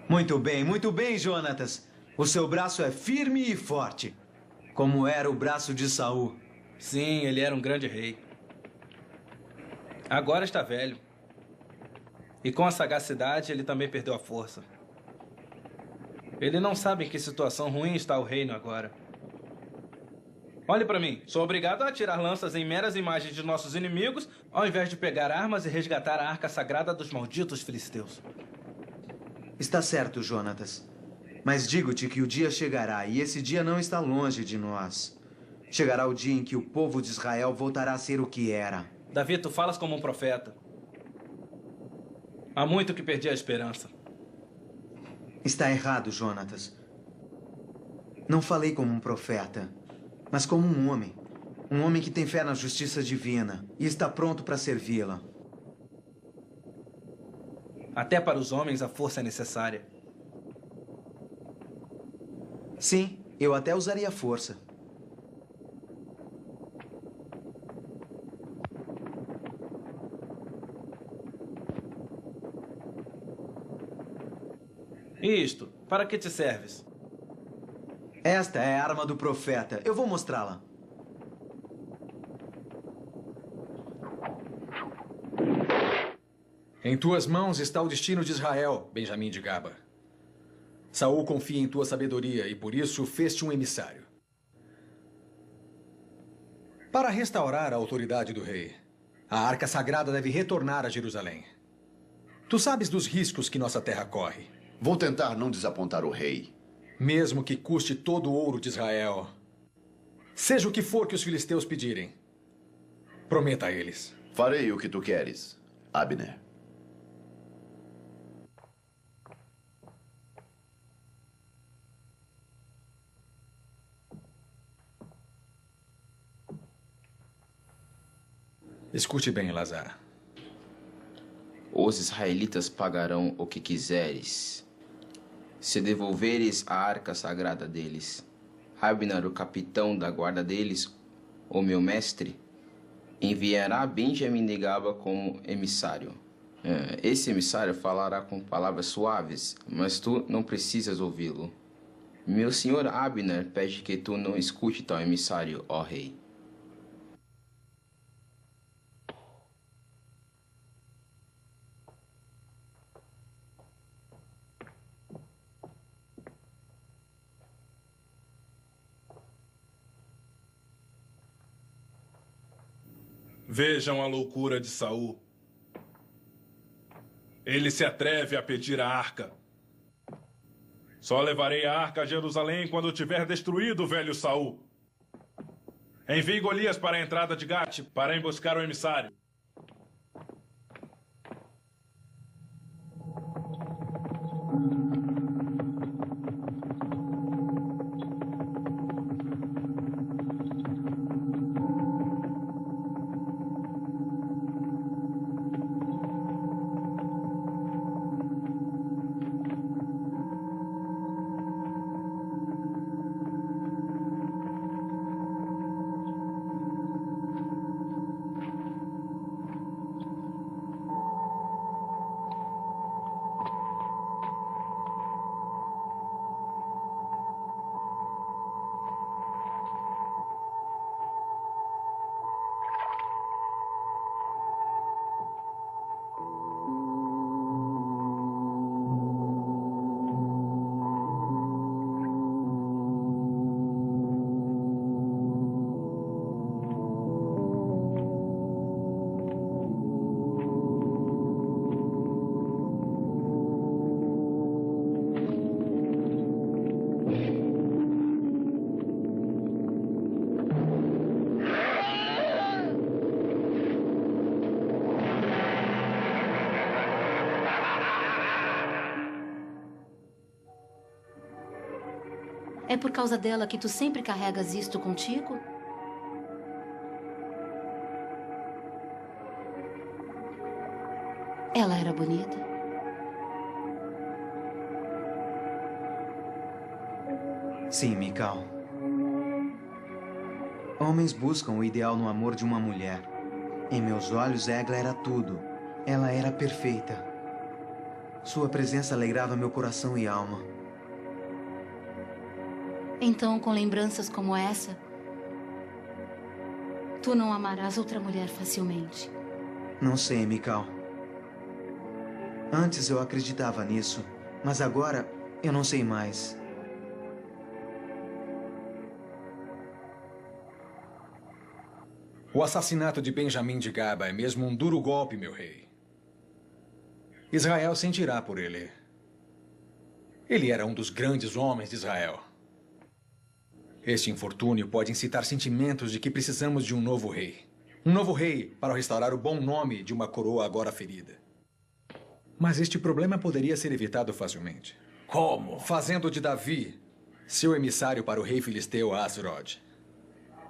Speaker 10: Muito bem, Jonatas. O seu braço é firme e forte, como era o braço de Saul.
Speaker 18: Sim, ele era um grande rei. Agora está velho. E com a sagacidade, ele também perdeu a força. Ele não sabe em que situação ruim está o reino agora. Olhe para mim. Sou obrigado a atirar lanças em meras imagens de nossos inimigos, ao invés de pegar armas e resgatar a arca sagrada dos malditos filisteus.
Speaker 10: Está certo, Jonatas. Mas digo-te que o dia chegará, e esse dia não está longe de nós. Chegará o dia em que o povo de Israel voltará a ser o que era.
Speaker 18: Davi, tu falas como um profeta. Há muito que perdi a esperança.
Speaker 10: Está errado, Jonatas. Não falei como um profeta, mas como um homem. Um homem que tem fé na justiça divina e está pronto para servi-la.
Speaker 18: Até para os homens a força é necessária.
Speaker 10: Sim, eu até usaria força.
Speaker 18: E isto? Para que te serves?
Speaker 10: Esta é a arma do profeta. Eu vou mostrá-la.
Speaker 6: Em tuas mãos está o destino de Israel, Benjamim de Gaba. Saul confia em tua sabedoria e por isso fez-te um emissário. Para restaurar a autoridade do rei, a arca sagrada deve retornar a Jerusalém. Tu sabes dos riscos que nossa terra corre.
Speaker 12: Vou tentar não desapontar o rei.
Speaker 6: Mesmo que custe todo o ouro de Israel. Seja o que for que os filisteus pedirem, prometa a eles.
Speaker 12: Farei o que tu queres, Abner.
Speaker 6: Escute bem, Lazar.
Speaker 20: Os israelitas pagarão o que quiseres, se devolveres a arca sagrada deles. Abner, o capitão da guarda deles, o meu mestre, enviará Benjamim de Gaba como emissário. Esse emissário falará com palavras suaves, mas tu não precisas ouvi-lo. Meu senhor Abner pede que tu não escute tal emissário, ó rei.
Speaker 11: Vejam a loucura de Saul. Ele se atreve a pedir a arca. Só levarei a arca a Jerusalém quando tiver destruído o velho Saul. Envie Golias para a entrada de Gate para ir buscar o emissário.
Speaker 21: É por causa dela que tu sempre carregas isto contigo? Ela era bonita?
Speaker 10: Sim, Mikal. Homens buscam o ideal no amor de uma mulher. Em meus olhos, Egla era tudo. Ela era perfeita. Sua presença alegrava meu coração e alma.
Speaker 21: Então, com lembranças como essa, tu não amarás outra mulher facilmente.
Speaker 10: Não sei, Mikal. Antes eu acreditava nisso, mas agora eu não sei mais.
Speaker 6: O assassinato de Benjamim de Gaba é mesmo um duro golpe, meu rei. Israel sentirá por ele. Ele era um dos grandes homens de Israel. Este infortúnio pode incitar sentimentos de que precisamos de um novo rei. Um novo rei para restaurar o bom nome de uma coroa agora ferida. Mas este problema poderia ser evitado facilmente.
Speaker 8: Como?
Speaker 6: Fazendo de Davi seu emissário para o rei filisteu Asrod.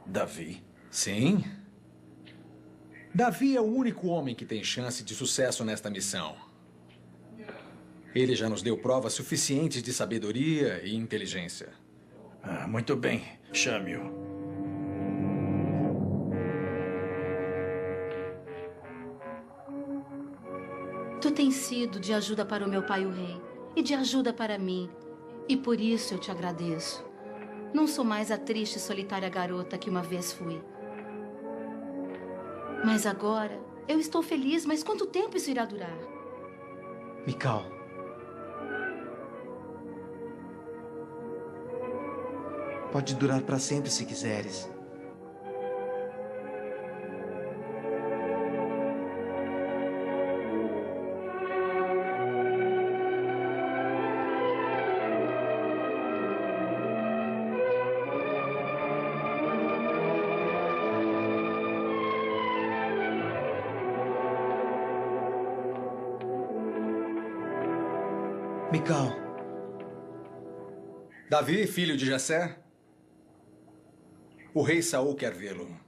Speaker 8: Davi?
Speaker 6: Sim. Davi é o único homem que tem chance de sucesso nesta missão. Ele já nos deu provas suficientes de sabedoria e inteligência.
Speaker 8: Muito bem. Chame-o.
Speaker 21: Tu tens sido de ajuda para o meu pai, o rei, e de ajuda para mim. E por isso eu te agradeço. Não sou mais a triste e solitária garota que uma vez fui. Mas agora eu estou feliz, mas quanto tempo isso irá durar?
Speaker 10: Mikal. Pode durar para sempre se quiseres. Mikal.
Speaker 6: Davi, filho de Jessé? O rei Saul quer vê-lo.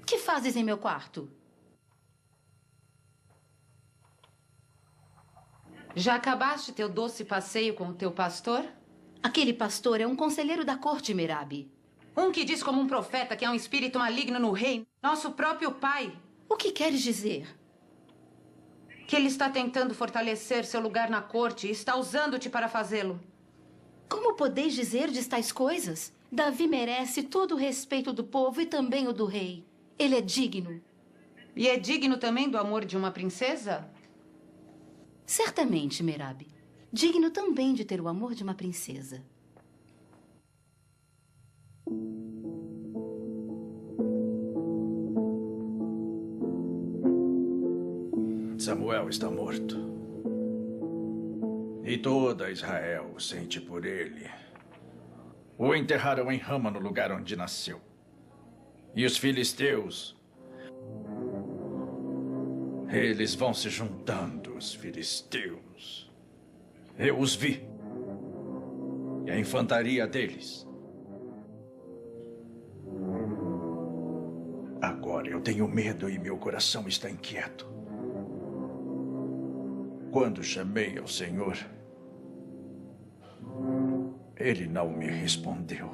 Speaker 21: Que fazes em meu quarto?
Speaker 3: Já acabaste teu doce passeio com o teu pastor?
Speaker 21: Aquele pastor é um conselheiro da corte, Merabi.
Speaker 3: Um que diz como um profeta que há um espírito maligno no reino, nosso próprio pai.
Speaker 21: O que queres dizer?
Speaker 3: Que ele está tentando fortalecer seu lugar na corte e está usando-te para fazê-lo.
Speaker 21: Como podeis dizer tais coisas? Davi merece todo o respeito do povo e também o do rei. Ele é digno.
Speaker 3: E é digno também do amor de uma princesa?
Speaker 21: Certamente, Merabi. Digno também de ter o amor de uma princesa.
Speaker 8: Samuel está morto. E toda Israel sente por ele. O enterraram em Rama, no lugar onde nasceu. E os filisteus, eles vão se juntando, os filisteus. Eu os vi. E a infantaria deles. Agora eu tenho medo e meu coração está inquieto. Quando chamei ao Senhor, Ele não me respondeu.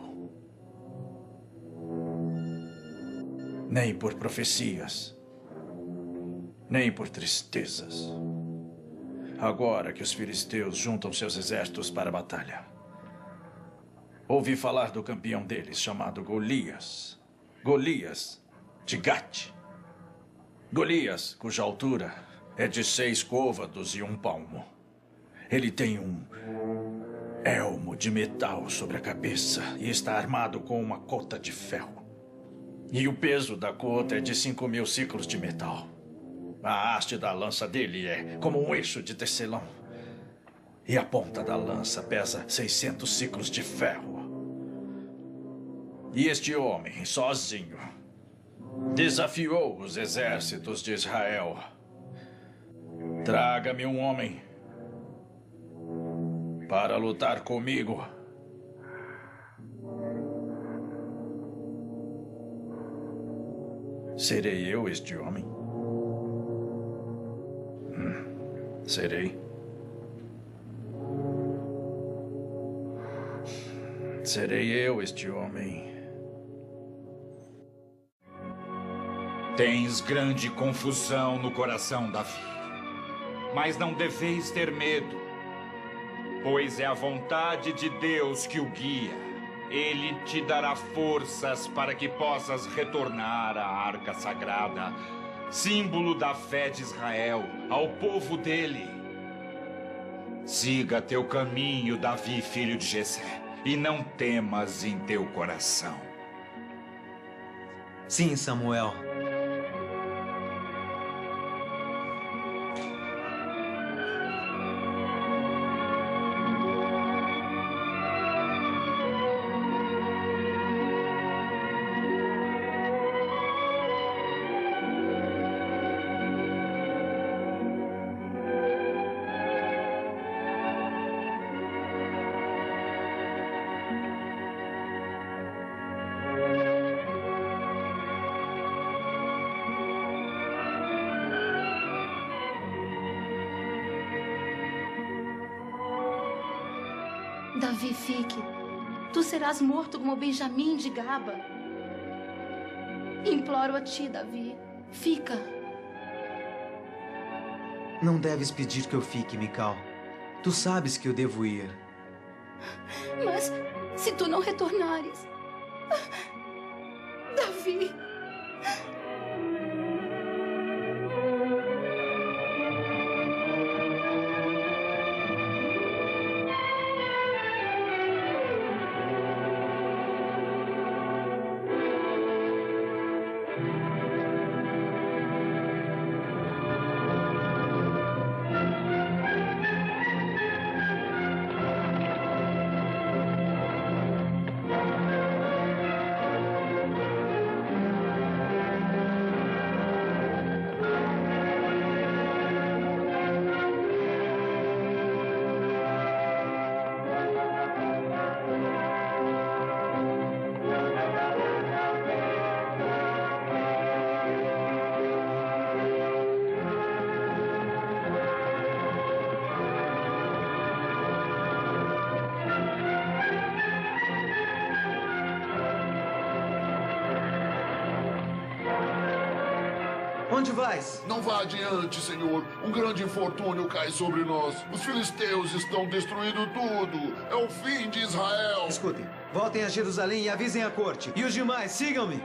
Speaker 8: Nem por profecias, nem por tristezas. Agora que os filisteus juntam seus exércitos para a batalha, ouvi falar do campeão deles, chamado Golias. Golias de Gate. Golias, cuja altura é de 6 côvados e 1 palmo. Ele tem um elmo de metal sobre a cabeça e está armado com uma cota de ferro. E o peso da cota é de 5.000 ciclos de metal. A haste da lança dele é como um eixo de tecelão. E a ponta da lança pesa 600 ciclos de ferro. E este homem, sozinho, desafiou os exércitos de Israel. Traga-me um homem para lutar comigo. Serei eu este homem? Serei. Serei eu este homem.
Speaker 1: Tens grande confusão no coração, Davi. Mas não deveis ter medo, pois é a vontade de Deus que o guia. Ele te dará forças para que possas retornar à arca sagrada, símbolo da fé de Israel, ao povo dele. Siga teu caminho, Davi, filho de Jessé, e não temas em teu coração.
Speaker 10: Sim, Samuel.
Speaker 21: Davi, fique. Tu serás morto como Benjamim de Gaba. Imploro a ti, Davi. Fica.
Speaker 10: Não deves pedir que eu fique, Mical. Tu sabes que eu devo ir.
Speaker 21: Mas se tu não retornares... Davi...
Speaker 10: Onde vais?
Speaker 12: Não vá adiante, Senhor. Um grande infortúnio cai sobre nós. Os filisteus estão destruindo tudo. É o fim de Israel.
Speaker 10: Escutem, voltem a Jerusalém e avisem a corte. E os demais, sigam-me.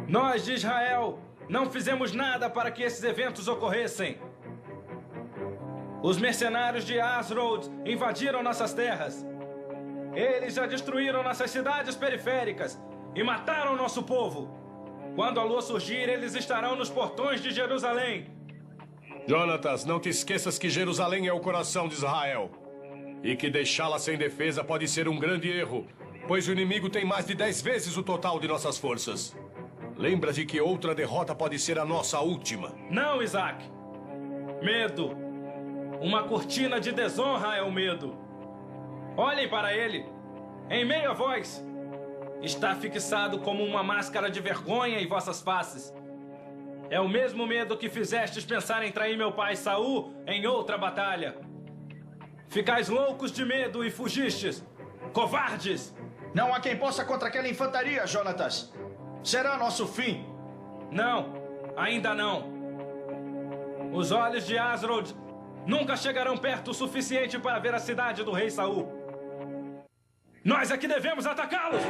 Speaker 18: Nós de Israel não fizemos nada para que esses eventos ocorressem. Os mercenários de Asrod invadiram nossas terras. Eles já destruíram nossas cidades periféricas e mataram nosso povo. Quando a lua surgir, eles estarão nos portões de Jerusalém.
Speaker 4: Jonatas, não te esqueças que Jerusalém é o coração de Israel. E que deixá-la sem defesa pode ser um grande erro, pois o inimigo tem mais de 10 vezes o total de nossas forças. Lembra de que outra derrota pode ser a nossa última.
Speaker 18: Não, Isaac. Medo. Uma cortina de desonra é o medo. Olhem para ele. Em meio a vós. Está fixado como uma máscara de vergonha em vossas faces. É o mesmo medo que fizestes pensar em trair meu pai Saul em outra batalha. Ficais loucos de medo e fugistes. Covardes!
Speaker 8: Não há quem possa contra aquela infantaria, Jonatas. Será nosso fim.
Speaker 18: Não, ainda não. Os olhos de Asrod nunca chegarão perto o suficiente para ver a cidade do rei Saul. Nós é que devemos atacá-los!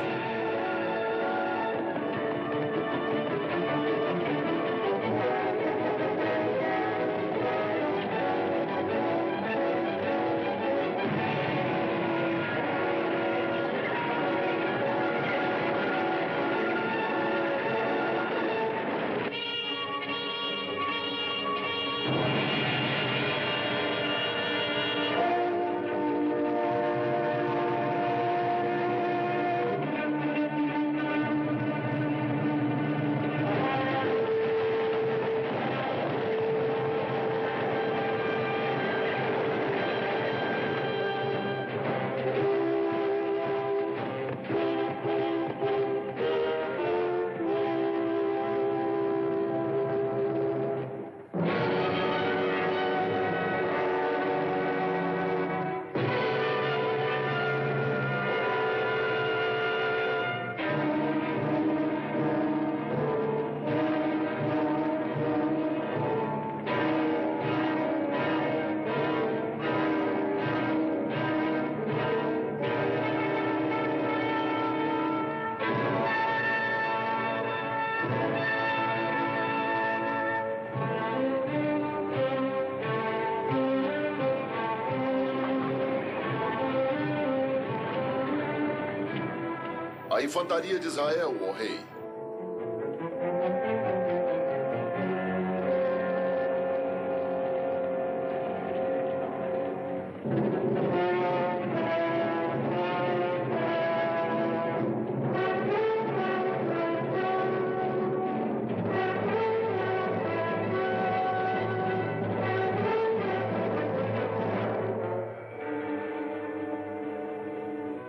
Speaker 12: A infantaria de Israel, ó rei.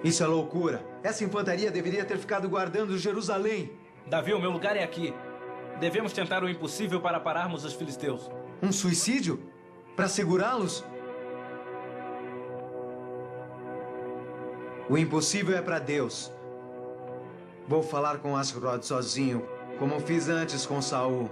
Speaker 10: Isso é loucura. Essa infantaria deveria ter ficado guardando Jerusalém.
Speaker 18: Davi, o meu lugar é aqui. Devemos tentar o impossível para pararmos os filisteus.
Speaker 10: Um suicídio? Para segurá-los? O impossível é para Deus. Vou falar com Asrod sozinho, como fiz antes com Saul.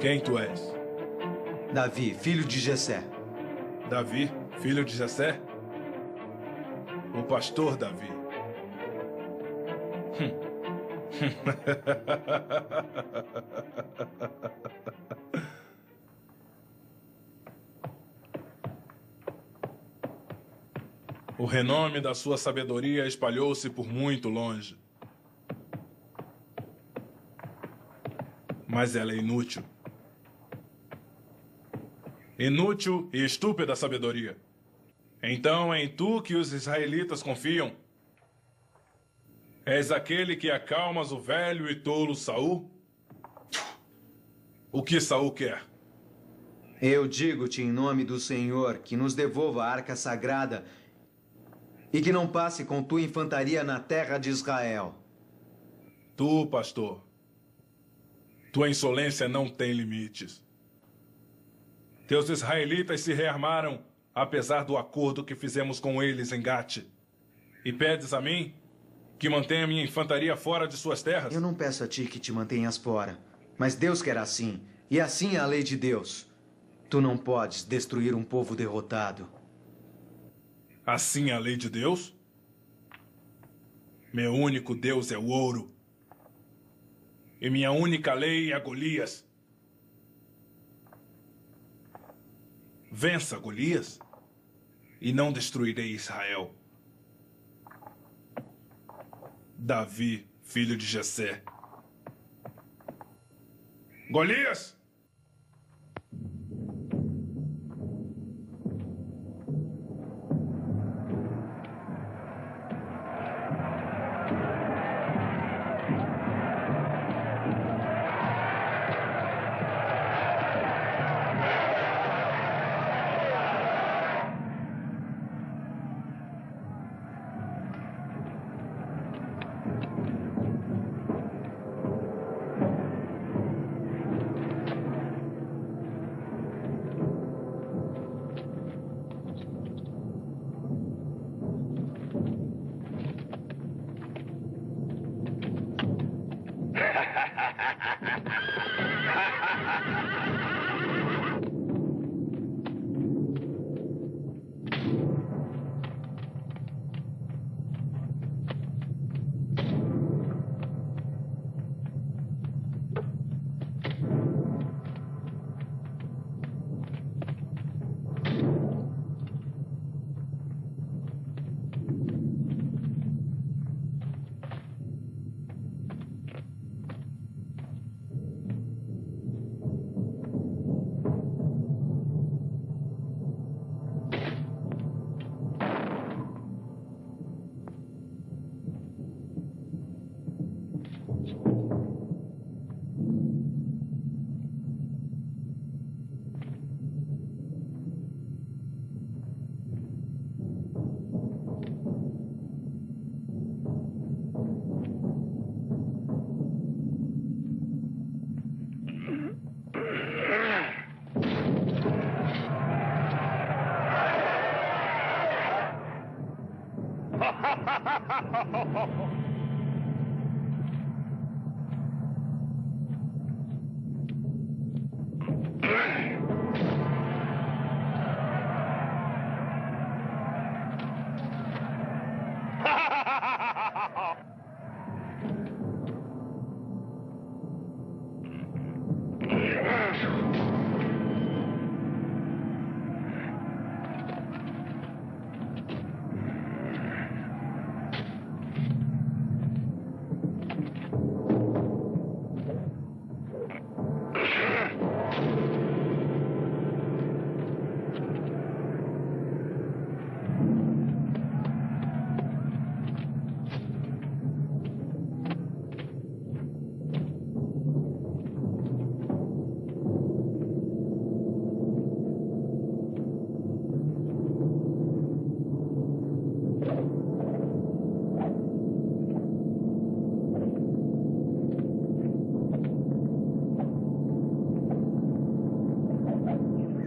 Speaker 11: Quem tu és?
Speaker 10: Davi, filho de Jessé.
Speaker 11: Davi, filho de Jessé? O pastor Davi. O renome da sua sabedoria espalhou-se por muito longe. Mas ela é inútil. Inútil e estúpida sabedoria. Então é em tu que os israelitas confiam? És aquele que acalmas o velho e tolo Saul? O que Saul quer?
Speaker 10: Eu digo-te em nome do Senhor que nos devolva a arca sagrada e que não passe com tua infantaria na terra de Israel.
Speaker 11: Tu, pastor. Tua insolência não tem limites. Teus israelitas se rearmaram, apesar do acordo que fizemos com eles em Gate. E pedes a mim que mantenha minha infantaria fora de suas terras?
Speaker 10: Eu não peço a ti que te mantenhas fora, mas Deus quer assim, e assim é a lei de Deus. Tu não podes destruir um povo derrotado.
Speaker 11: Assim é a lei de Deus? Meu único Deus é o ouro. E minha única lei é Golias. Vença Golias e não destruirei Israel. Davi, filho de Jessé. Golias!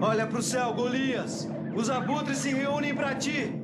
Speaker 10: Olha pro céu, Golias! Os abutres se reúnem para ti!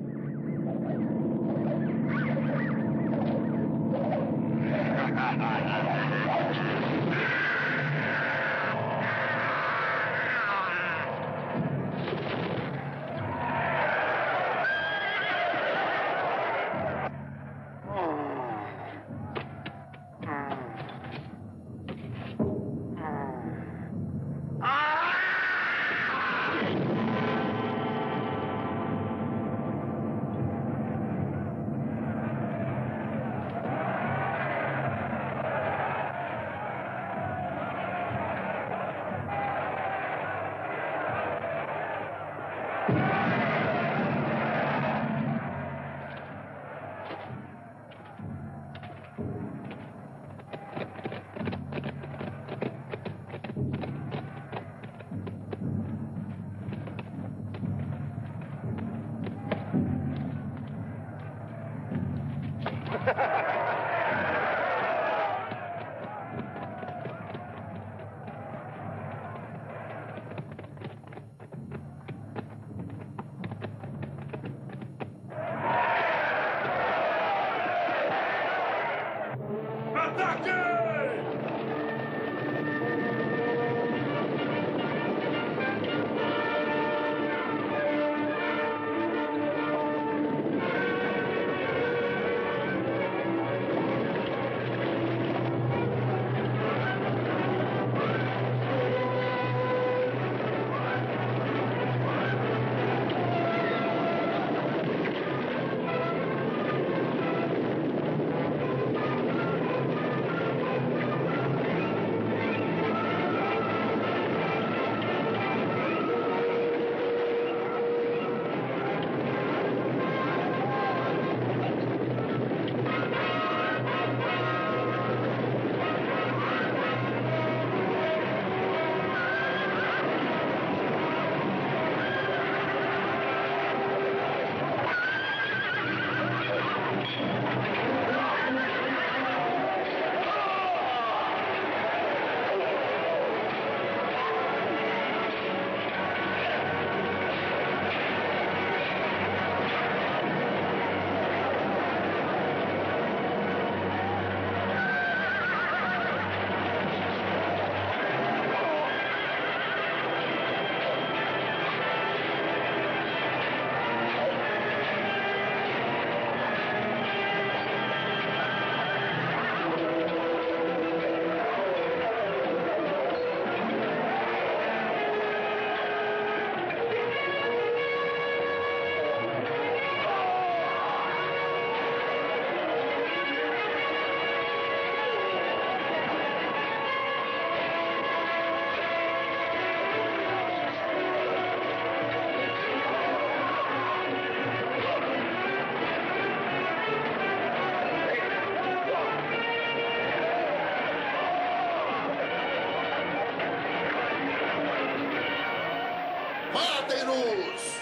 Speaker 12: Matem-nos!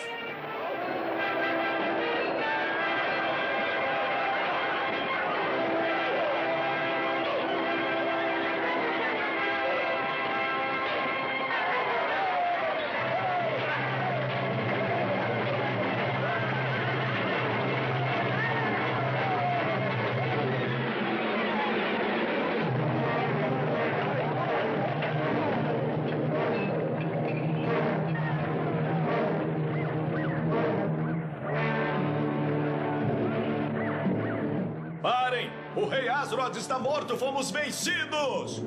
Speaker 2: Parem! O rei Asrod está morto! Fomos vencidos!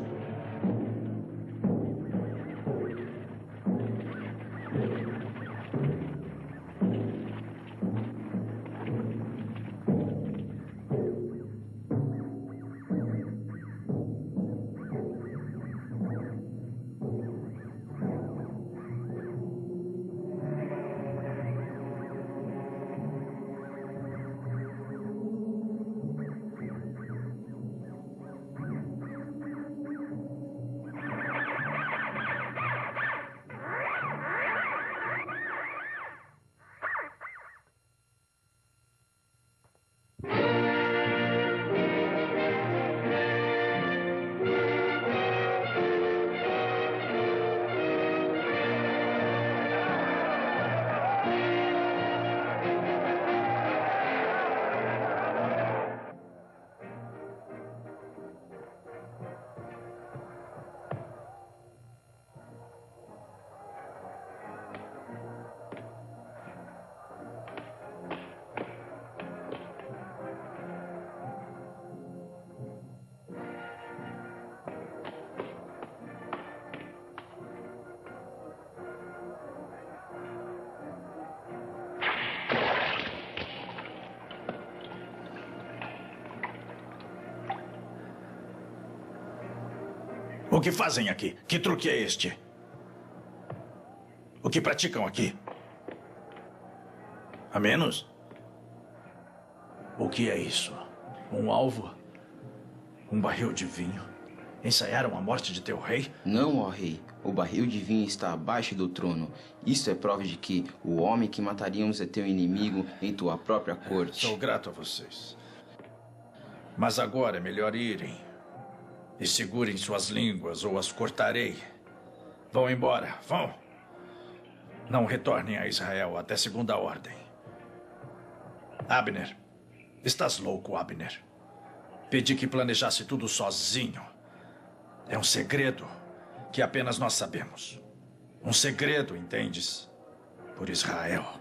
Speaker 2: O que fazem aqui? Que truque é este? O que praticam aqui? A menos? O que é isso? Um alvo? Um barril de vinho? Ensaiaram a morte de teu rei?
Speaker 20: Não, ó rei. O barril de vinho está abaixo do trono. Isso é prova de que o homem que mataríamos é teu inimigo em tua própria corte.
Speaker 8: Sou grato a vocês. Mas agora é melhor irem. E segurem suas línguas ou as cortarei. Vão embora, vão. Não retornem a Israel até segunda ordem. Abner. Estás louco, Abner. Pedi que planejasse tudo sozinho. É um segredo que apenas nós sabemos. Um segredo, entendes? Por Israel.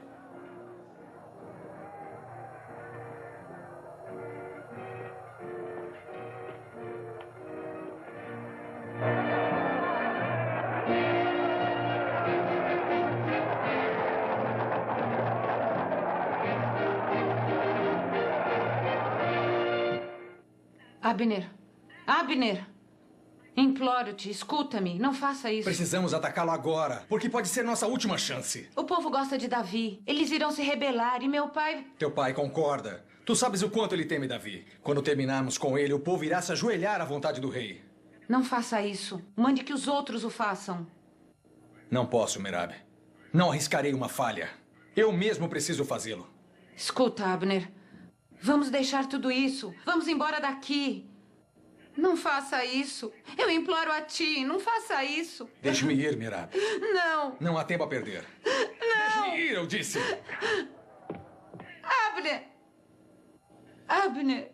Speaker 3: Abner! Abner! Imploro-te, escuta-me, não faça isso.
Speaker 6: Precisamos atacá-lo agora, porque pode ser nossa última chance.
Speaker 3: O povo gosta de Davi. Eles irão se rebelar e meu pai...
Speaker 6: Teu pai concorda. Tu sabes o quanto ele teme Davi. Quando terminarmos com ele, o povo irá se ajoelhar à vontade do rei.
Speaker 3: Não faça isso. Mande que os outros o façam.
Speaker 6: Não posso, Merab. Não arriscarei uma falha. Eu mesmo preciso fazê-lo.
Speaker 3: Escuta, Abner. Vamos deixar tudo isso. Vamos embora daqui. Não faça isso. Eu imploro a ti, não faça isso.
Speaker 6: Deixe-me ir, Merab.
Speaker 3: Não.
Speaker 6: Não há tempo a perder.
Speaker 3: Não.
Speaker 6: Deixe-me ir, eu disse.
Speaker 3: Abner. Abner.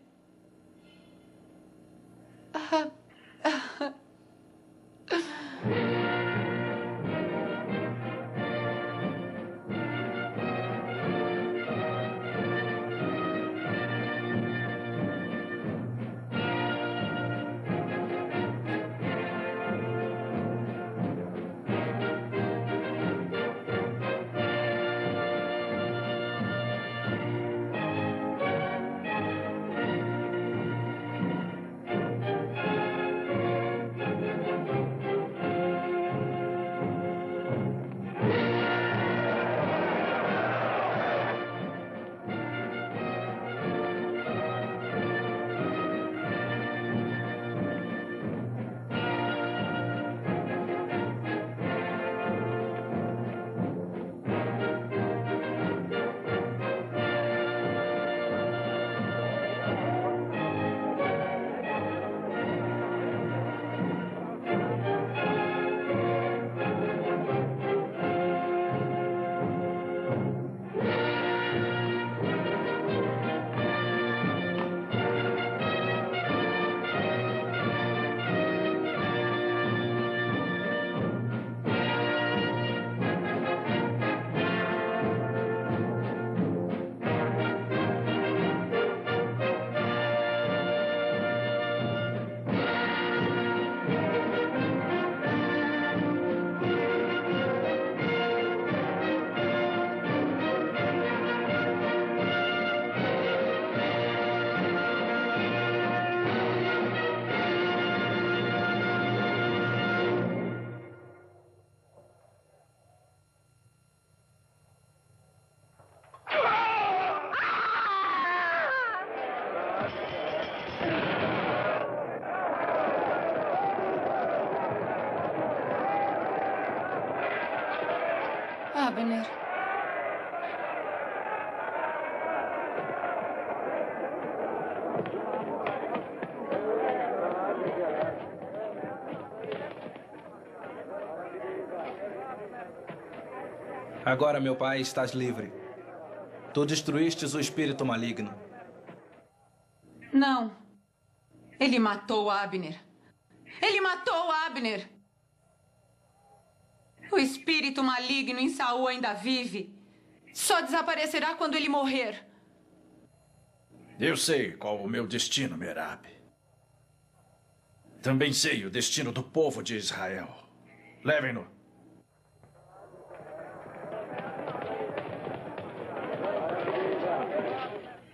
Speaker 3: Abner.
Speaker 18: Agora, meu pai, estás livre. Tu destruístes o espírito maligno.
Speaker 3: Não. Ele matou Abner. Ele matou Abner. O espírito maligno em Saul ainda vive. Só desaparecerá quando ele morrer.
Speaker 8: Eu sei qual o meu destino, Merab. Também sei o destino do povo de Israel. Levem-no.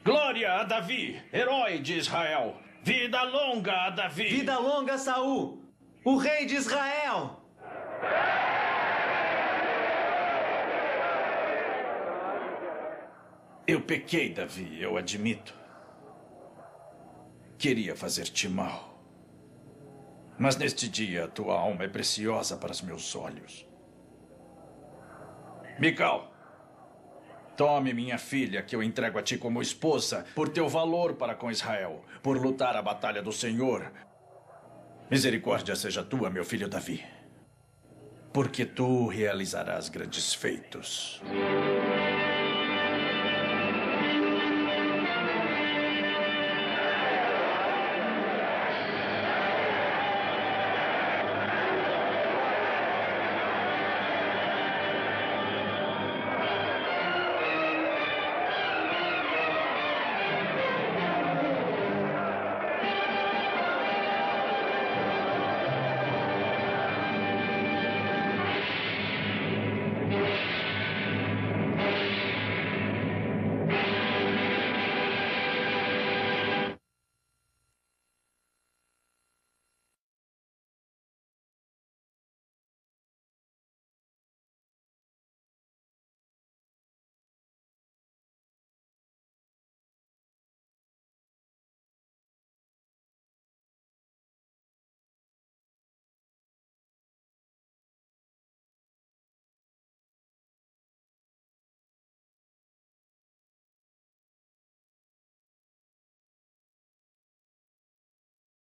Speaker 8: Glória a Davi, herói de Israel. Vida longa a Davi.
Speaker 10: Vida longa a Saul, o rei de Israel.
Speaker 8: Eu pequei, Davi, eu admito. Queria fazer-te mal. Mas neste dia, tua alma é preciosa para os meus olhos. Mical, tome minha filha, que eu entrego a ti como esposa, por teu valor para com Israel, por lutar a batalha do Senhor. Misericórdia seja tua, meu filho Davi, porque tu realizarás grandes feitos.